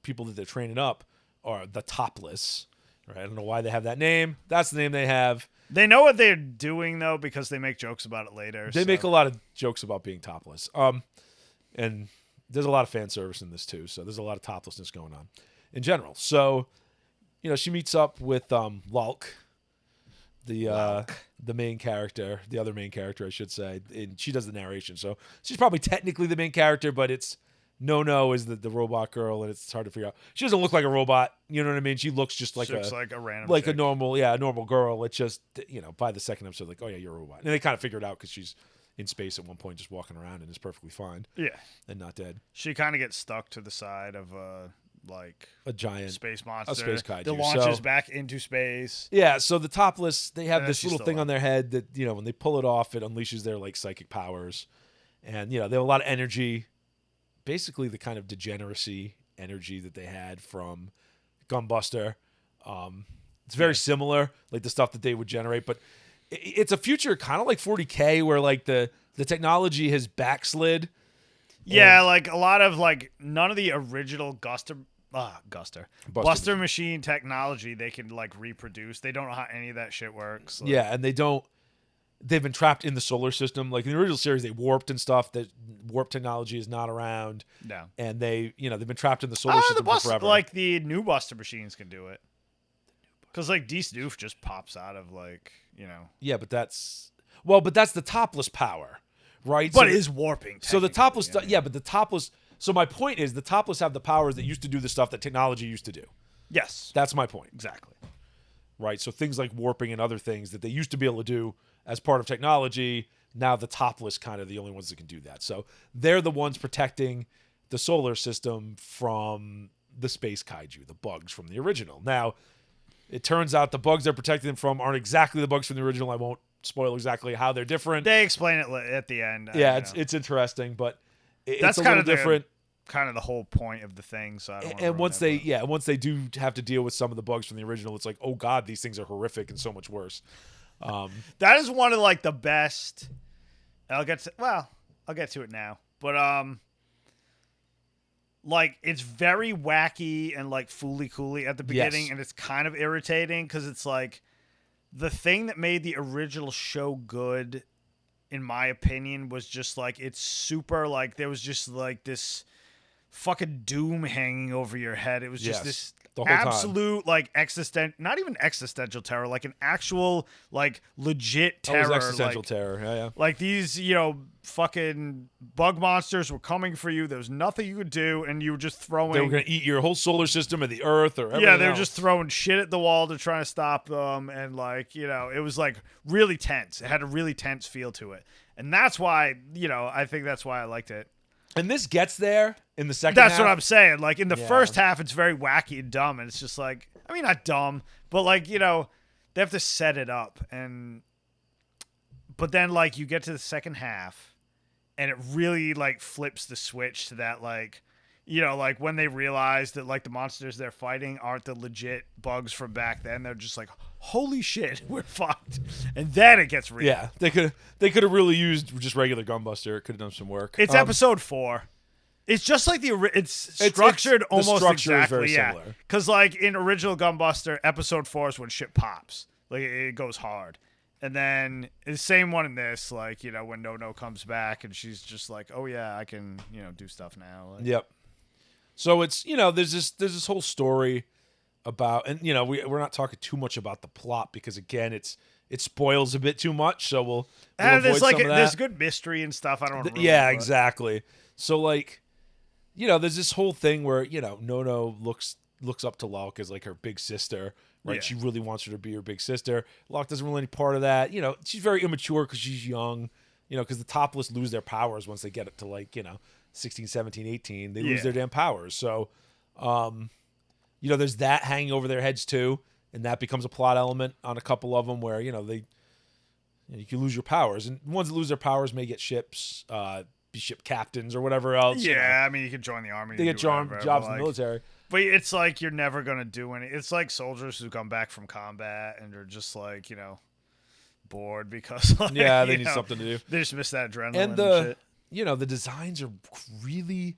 S3: people that they're training up, are the topless. Right? I don't know why they have that name. That's the name they have.
S2: They know what they're doing though because they make jokes about it later.
S3: They make a lot of jokes about being topless. And there's a lot of fan service in this too. So there's a lot of toplessness going on in general. So, she meets up with Lulk, the main character, the other main character, I should say, and she does the narration. So she's probably technically the main character, but it's No is the robot girl, and it's hard to figure out. She doesn't look like a robot. You know what I mean? She looks just like
S2: She looks like a random
S3: like
S2: chick.
S3: a normal girl. It's just, by the second episode, like, oh yeah, you're a robot. And they kind of figure it out because she's in space at one point, just walking around and is perfectly fine.
S2: Yeah.
S3: And not dead.
S2: She kind of gets stuck to the side of
S3: A giant
S2: space monster.
S3: a space kaiju.
S2: That launches back into space.
S3: Yeah, so the Topless, they have
S2: And
S3: this
S2: she's
S3: little
S2: still
S3: thing
S2: up.
S3: on their head that, when they pull it off, it unleashes their like psychic powers. And, they have a lot of energy. Basically the kind of degeneracy energy that they had from Gunbuster. It's very similar, like the stuff that they would generate, but it's a future kind of like 40K where like the technology has backslid.
S2: Yeah, like a lot of like none of the original Buster machine technology they can like reproduce. They don't know how any of that shit works. Like,
S3: Yeah, and they've been trapped in the solar system. Like in the original series, they warped and stuff. That warp technology is not around.
S2: No.
S3: And they've been trapped in the solar system for forever.
S2: Like the new Buster machines can do it. Because like Diebuster just pops out of like,
S3: Yeah, but that's the Topless power, right?
S2: But
S3: So
S2: it is warping.
S3: So the
S2: technically,
S3: Topless, but the Topless. So my point is, the Topless have the powers that used to do the stuff that technology used to do.
S2: Yes.
S3: That's my point.
S2: Exactly.
S3: Right. So things like warping and other things that they used to be able to do as part of technology, now the Topless kind of the only ones that can do that. So they're the ones protecting the solar system from the space kaiju, the bugs from the original. Now, it turns out the bugs they're protecting them from aren't exactly the bugs from the original. I won't spoil exactly how they're different.
S2: They explain it at the end.
S3: Yeah, it's interesting, but
S2: that's
S3: it's a
S2: kind
S3: little
S2: of
S3: different.
S2: Kind of the whole point of the thing. So I don't
S3: And once they do have to deal with some of the bugs from the original, it's like, oh god, these things are horrific and so much worse.
S2: That is one of like the best. I'll get to it now, but like it's very wacky and like fooly cooly at the beginning,
S3: Yes.
S2: and it's kind of irritating because it's like the thing that made the original show good, in my opinion, was just like it's super like there was just like this fucking doom hanging over your head. It was just
S3: Yes,
S2: this
S3: the whole time.
S2: absolute like not even existential terror, like an actual like legit terror.
S3: Always existential
S2: like,
S3: terror. Yeah.
S2: like these, fucking bug monsters were coming for you. There was nothing you could do, and you were just throwing.
S3: They were going to eat your whole solar system or the Earth or everything.
S2: Yeah, they were
S3: else.
S2: just throwing shit at the wall to try to stop them, and like it was like really tense. It had a really tense feel to it, and that's why I think that's why I liked it.
S3: And this gets there in the second
S2: That's
S3: half.
S2: what I'm saying. Like in the
S3: Yeah.
S2: first half, it's very wacky and dumb, and it's just like not dumb, but like they have to set it up, but then like you get to the second half, and it really like flips the switch to that like like when they realize that like the monsters they're fighting aren't the legit bugs from back then. They're just like, holy shit, we're fucked, and then it gets real.
S3: Yeah, they could have really used just regular Gunbuster. It could have done some work.
S2: It's episode 4. It's just like it's structured
S3: the
S2: almost
S3: structure is
S2: exactly,
S3: very
S2: yeah.
S3: similar.
S2: Because like in original Gunbuster, episode 4 is when shit pops, like it goes hard, and then the same one in this, like when No comes back and she's just like, oh yeah, I can do stuff now. Like,
S3: Yep. So it's there's this whole story about, and we're not talking too much about the plot because again it spoils a bit too much. So we'll
S2: and
S3: avoid
S2: there's like
S3: some of that.
S2: there's good mystery and stuff. I don't know.
S3: Yeah, exactly. So like, there's this whole thing where No looks up to Locke as like her big sister, right?
S2: Yeah.
S3: She really wants her to be her big sister. Locke doesn't really any part of that. She's very immature because she's young. Because the Topless lose their powers once they get it to like 16, 17, 18. They lose their damn powers. So, there's that hanging over their heads too, and that becomes a plot element on a couple of them where you can lose your powers, and ones that lose their powers may get ships, be ship captains or whatever else.
S2: Yeah, I mean you can join the army.
S3: They get jobs in the military.
S2: But it's like you're never gonna do any. It's like soldiers who come back from combat and are just like bored because like,
S3: They need something to do.
S2: They just miss that adrenaline
S3: And
S2: and shit.
S3: the designs are really,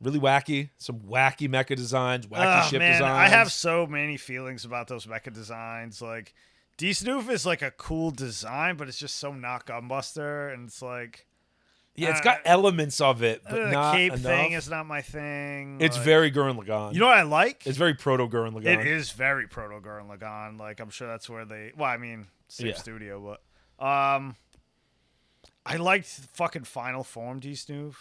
S3: really wacky. Some wacky mecha designs, wacky ship designs.
S2: I have so many feelings about those mecha designs. Like D-Snoof is like a cool design, but it's just so not Gunbuster, and it's like.
S3: Yeah, it's got elements of it, but
S2: the
S3: not
S2: cape
S3: enough.
S2: thing is not my thing.
S3: It's
S2: like,
S3: very Gurren Lagann.
S2: You know what I like?
S3: It's very proto Gurren Lagann.
S2: It is very proto Gurren Lagann. Like I'm sure that's where they. Well, I mean, same studio, but I liked fucking Final Form D-Snoof.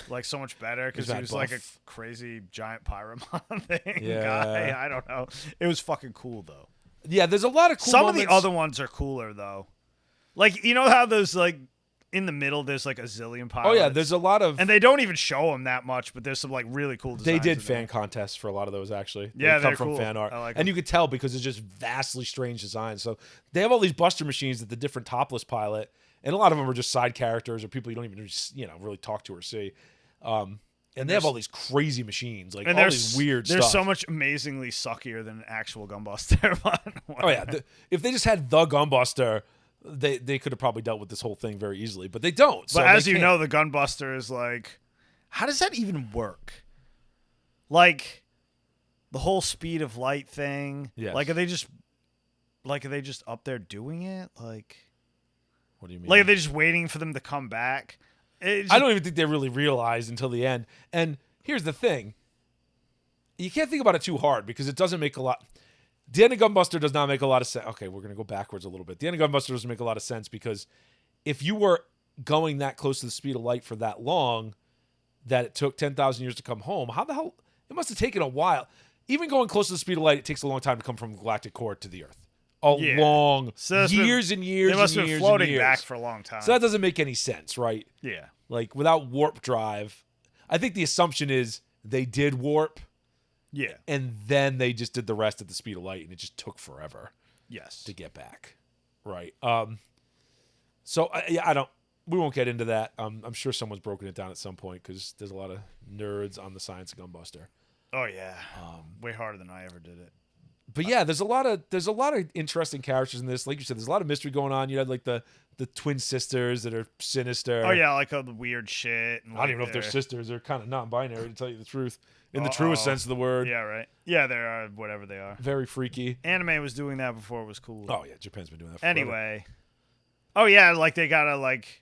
S2: like so much better because
S3: He's
S2: he was
S3: mad
S2: like a
S3: buff.
S2: crazy giant pyromon thing
S3: Yeah.
S2: guy. I don't know. It was fucking cool though.
S3: Yeah, there's a lot of cool
S2: Some
S3: moments.
S2: of the other ones are cooler though. Like you know how there's like in the middle there's like a zillion pilots.
S3: Oh yeah, there's a lot of.
S2: and they don't even show them that much, but there's some like really cool designs.
S3: They did
S2: in
S3: fan
S2: there.
S3: contests for a lot of those actually.
S2: Yeah,
S3: they come
S2: they're
S3: from
S2: cool.
S3: fan art,
S2: I like
S3: and
S2: 'em.
S3: you could tell because it's just vastly strange designs. So they have all these Buster machines that the different topless pilot, and a lot of them are just side characters or people you don't even really talk to or see. And they have all these crazy machines, like
S2: And
S3: all
S2: there's
S3: these weird
S2: There's
S3: stuff.
S2: so much amazingly suckier than an actual Gunbuster.
S3: Oh yeah, if they just had the Gunbuster, they could have probably dealt with this whole thing very easily, but they don't. So
S2: But
S3: they
S2: as you
S3: can't.
S2: know, the Gunbuster is like, how does that even work? Like, the whole speed of light thing.
S3: Yes.
S2: Like, are they just up there doing it? Like,
S3: What do you mean?
S2: are they just waiting for them to come back?
S3: I don't even think they really realized until the end. And here's the thing. You can't think about it too hard because it doesn't make a lot. The end of Gunbuster does not make a lot of sense. Okay, we're going to go backwards a little bit. The end of Gunbuster doesn't make a lot of sense because if you were going that close to the speed of light for that long, that it took 10,000 years to come home, how the hell? It must have taken a while. Even going close to the speed of light, it takes a long time to come from the galactic core to the Earth.
S2: Yeah.
S3: Long
S2: So that's been-
S3: years and years
S2: They must
S3: and
S2: have
S3: years
S2: been floating
S3: and years.
S2: back for a long time.
S3: So that doesn't make any sense, right?
S2: Yeah.
S3: Like without warp drive, I think the assumption is they did warp
S2: Yeah.
S3: and then they just did the rest at the speed of light and it just took forever
S2: Yes.
S3: to get back. Right. So we won't get into that. I'm sure someone's broken it down at some point because there's a lot of nerds on the science of Gunbuster.
S2: Oh yeah. Way harder than I ever did it.
S3: But yeah, there's a lot of interesting characters in this. Like you said, there's a lot of mystery going on. You had like the twin sisters that are sinister.
S2: Oh yeah, like all the weird shit. And
S3: I don't even know if they're
S2: they're
S3: sisters. They're kind of non-binary, to tell you the truth, in the truest sense of the word.
S2: Yeah, right. Yeah, they are whatever they are.
S3: Very freaky.
S2: Anime was doing that before it was cool.
S3: Oh yeah, Japan's been doing that. Forever.
S2: Anyway. Oh yeah, like they gotta like.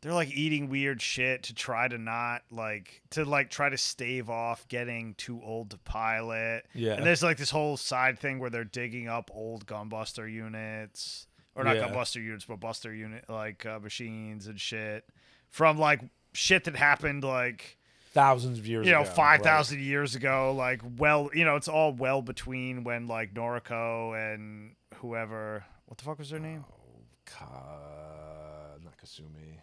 S2: They're like eating weird shit to try to not try to stave off getting too old to pilot.
S3: Yeah.
S2: And there's like this whole side thing where they're digging up old Gunbuster units. Or not
S3: Yeah.
S2: Gunbuster units, but Buster unit machines and shit. From like shit that happened like
S3: thousands of years ago.
S2: 5,000 years ago. Like it's all well between when like Noriko and whoever, what the fuck was their name?
S3: Not Kasumi.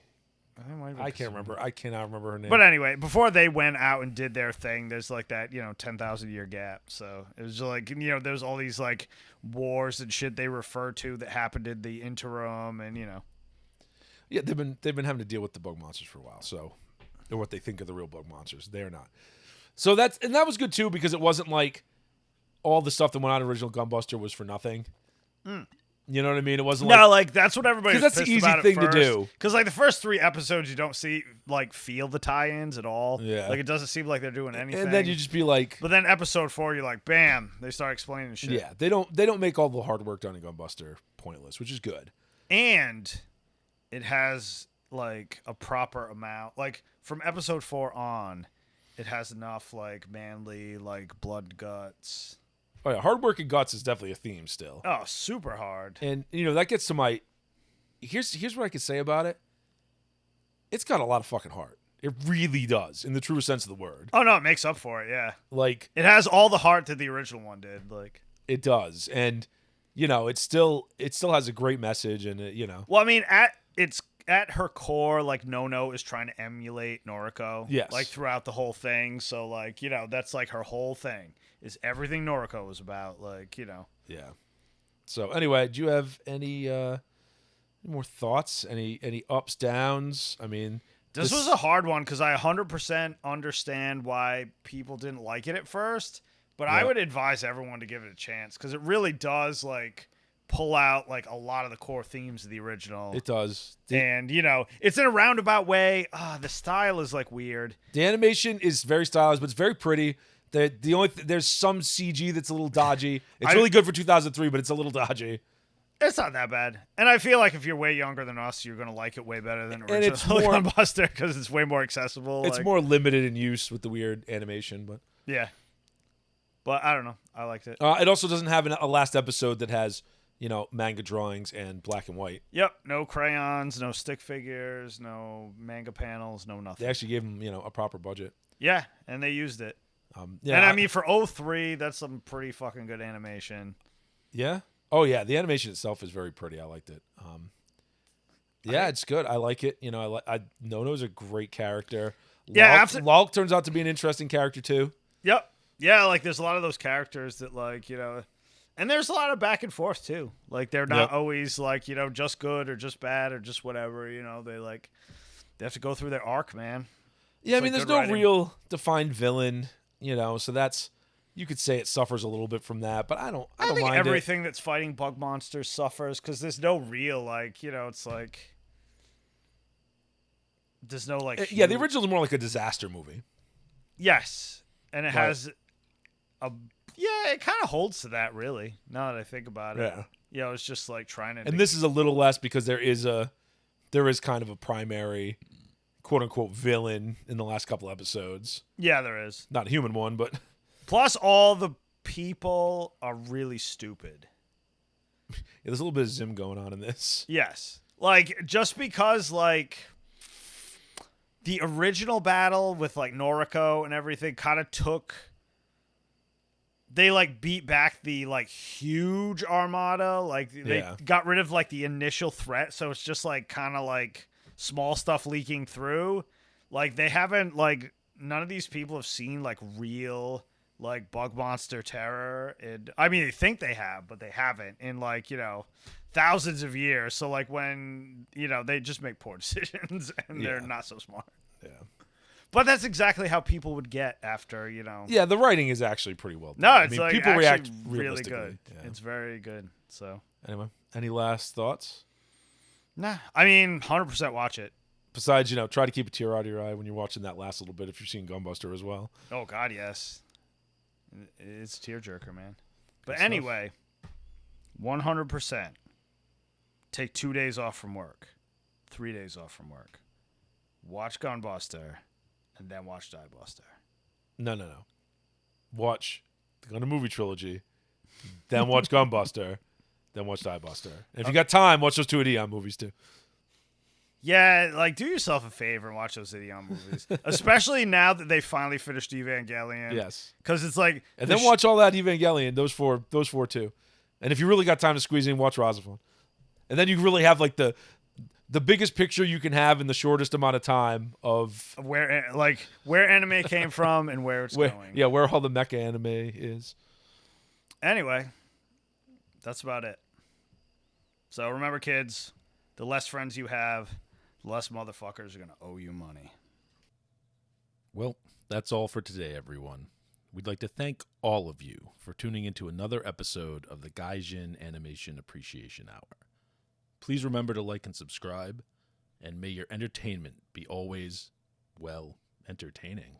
S2: I might have been
S3: I can't
S2: Kasumi.
S3: remember. I cannot remember her name.
S2: But anyway, before they went out and did their thing, there's like that, 10,000 year gap. So it was like, there's all these like wars and shit they refer to that happened in the interim and,
S3: yeah, they've been having to deal with the bug monsters for a while. So they're what they think are the real bug monsters. They're not. So that was good too because it wasn't like all the stuff that went on in original Gunbuster was for nothing. You know what I mean? It wasn't
S2: no,
S3: like
S2: like that's what everybody
S3: 'cause
S2: was
S3: that's the
S2: pissed
S3: easy
S2: about
S3: thing to
S2: at
S3: do.
S2: first. Because like the first 3 episodes, you don't feel the tie-ins at all.
S3: Yeah.
S2: Like it doesn't seem like they're doing anything.
S3: and then you just be like,
S2: But then episode 4, you're like, bam, they start explaining shit.
S3: yeah, they don't make all the hard work done in Gunbuster pointless, which is good.
S2: And it has like a proper amount, like from episode 4 on, it has enough like manly like blood guts.
S3: Oh yeah, hard work and guts is definitely a theme still.
S2: Oh, super hard.
S3: And that gets to my here's what I can say about it. It's got a lot of fucking heart. It really does, in the truest sense of the word.
S2: Oh no, it makes up for it. Yeah,
S3: Like
S2: it has all the heart that the original one did. Like,
S3: it does, and it still has a great message, and
S2: well, I mean, at her core, like Nono is trying to emulate Noriko.
S3: Yes.
S2: Like throughout the whole thing. So like that's like her whole thing is everything Noriko was about. Like
S3: yeah. So anyway, do you have any more thoughts? Any ups, downs? I mean,
S2: This was a hard one because I 100% understand why people didn't like it at first, but I
S3: Yeah.
S2: would advise everyone to give it a chance because it really does like pull out like a lot of the core themes of the original.
S3: It does.
S2: And it's in a roundabout way. The style is like weird.
S3: The animation is very stylized, but it's very pretty. The only there's some CG that's a little dodgy. It's really good for 2003, but it's a little dodgy.
S2: It's not that bad. And I feel like if you're way younger than us, you're going to like it way better than original
S3: And it's more-
S2: Gunbuster because it's way more accessible.
S3: It's
S2: like,
S3: more limited in use with the weird animation, but
S2: yeah. But I don't know. I liked it.
S3: it also doesn't have a last episode that has manga drawings and black and white.
S2: Yep. No crayons, no stick figures, no manga panels, no nothing.
S3: They actually gave them, a proper budget.
S2: Yeah, and they used it.
S3: Yeah,
S2: and I mean, for 03, that's some pretty fucking good animation.
S3: Yeah. Oh yeah, the animation itself is very pretty. I liked it. It's good. I like it. Nono's a great character.
S2: Yeah,
S3: Lulk turns out to be an interesting character too.
S2: Yep. Yeah, like there's a lot of those characters that and there's a lot of back and forth too. Like they're not always like, just good or just bad or just whatever, they have to go through their arc, man.
S3: Yeah,
S2: It's
S3: there's no real defined villain, so that's, you could say it suffers a little bit from that, but I don't
S2: think
S3: mind
S2: everything that's fighting bug monsters suffers because there's no real it's like there's no like
S3: the original is more like a disaster movie.
S2: Yes, and it has it kind of holds to that really. Now that I think about it, it's just like trying to.
S3: And this is a little less because there is kind of a primary, quote unquote, villain in the last couple episodes.
S2: Yeah, there is
S3: not a human one, but
S2: plus all the people are really stupid.
S3: There's a little bit of Zim going on in this.
S2: Yes, like just because like. The original battle with like Noriko and everything kind of took. They like beat back the like huge armada. Like they got rid of like the initial threat, so it's just like kind of like small stuff leaking through. Like they haven't like none of these people have seen like real like bug monster terror. And I mean they think they have, but they haven't in like thousands of years. So like when they just make poor decisions and they're not so smart.
S3: Yeah.
S2: But that's exactly how people would get after,
S3: Yeah, the writing is actually pretty well done.
S2: No, it's like
S3: people react
S2: really good.
S3: Yeah.
S2: It's very good. So
S3: anyway, any last thoughts?
S2: Nah, I mean, 100% watch it.
S3: Besides, try to keep a tear out of your eye when you're watching that last little bit if you're seeing Gunbuster as well.
S2: Oh God, yes. It's a tearjerker, man. But anyway, 100%. Take 2 days off from work, 3 days off from work. Watch Gunbuster, and then watch Diebuster.
S3: No. Watch the Gundam movie trilogy, then watch Gunbuster, then watch Diebuster. And if you got time, watch those two Ideon movies too.
S2: Yeah, like do yourself a favor and watch those Ideon movies, especially now that they finally finished Evangelion.
S3: Yes,
S2: because it's like,
S3: and then watch all that Evangelion. Those four too. And if you really got time to squeeze in, watch Razafon. And then you really have like the biggest picture you can have in the shortest amount of time of
S2: where anime came from and where it's going.
S3: Yeah, where all the mecha anime is.
S2: Anyway, that's about it. So remember, kids, the less friends you have, the less motherfuckers are going to owe you money.
S1: Well, that's all for today, everyone. We'd like to thank all of you for tuning into another episode of the Gaijin Animation Appreciation Hour. Please remember to like and subscribe, and may your entertainment be always, entertaining.